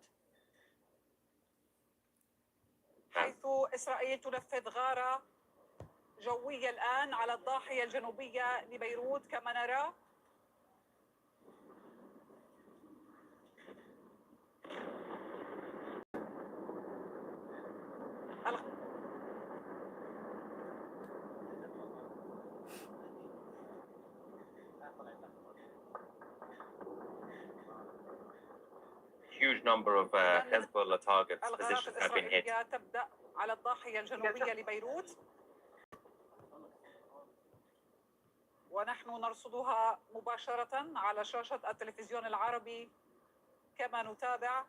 حيث إسرائيل تنفذ غارة جوية الآن على الضاحية الجنوبية لبيروت كما نرى. Huge number of Hezbollah targets positions have been hit. تبدأ على الضاحية الجنوبية لبيروت ونحن نرصدها مباشرة على شاشة التلفزيون العربي كما نتابع.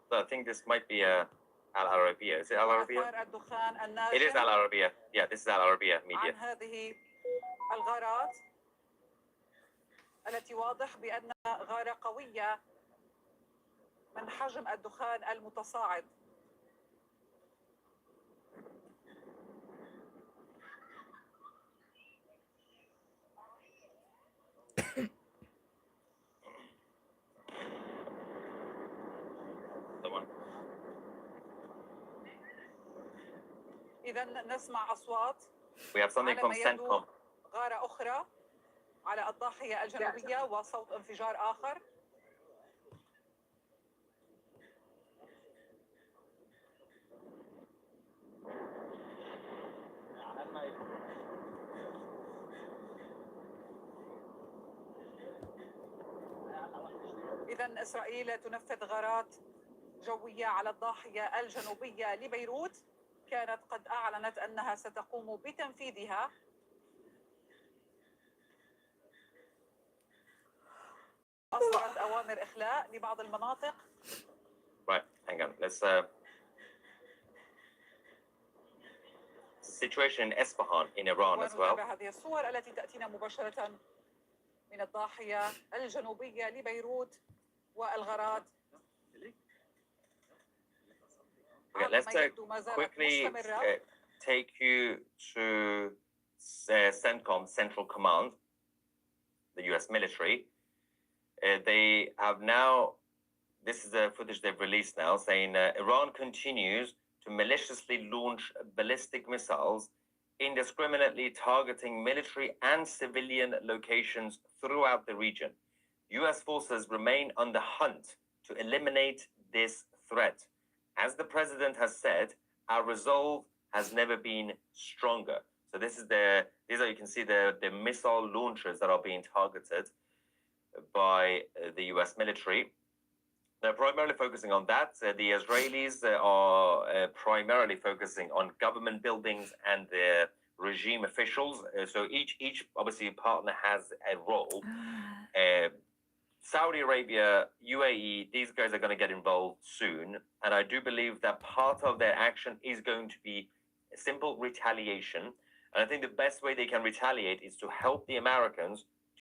So I think this might be Al Arabiya. Is it Al Arabiya? It is Al Arabiya. Yeah, this is Al Arabiya media. عن هذه الغارات التي واضح بأن غارة قوية من حجم الدخان المتصاعد. إذا نسمع أصوات. We have something from CENTCOM. غارة أخرى على الضاحية الجنوبية وصوت انفجار آخر. إذا إسرائيل تنفذ غارات جوية على الضاحية الجنوبية لبيروت، كانت قد أعلنت أنها ستقوم بتنفيذها. أصدرت أوامر إخلاء لبعض المناطق. Right, hang on. Let's situation in Isfahan in Iran as well. ونتابع هذه الصور التي تأتينا مباشرة من الضاحية الجنوبية لبيروت والغارات. Okay, let's quickly take you to CENTCOM, Central Command, the U.S. military. They have now, this is the footage they've released now, saying Iran continues to maliciously launch ballistic missiles, indiscriminately targeting military and civilian locations throughout the region. U.S. forces remain on the hunt to eliminate this threat. As the president has said, our resolve has never been stronger. So these are, you can see the missile launchers that are being targeted by the U.S. military. They're primarily focusing on that. The Israelis are primarily focusing on government buildings and their regime officials. So each obviously partner has a role. Saudi Arabia, UAE, these guys are going to get involved soon. And I do believe that part of their action is going to be a simple retaliation. And I think the best way they can retaliate is to help the Americans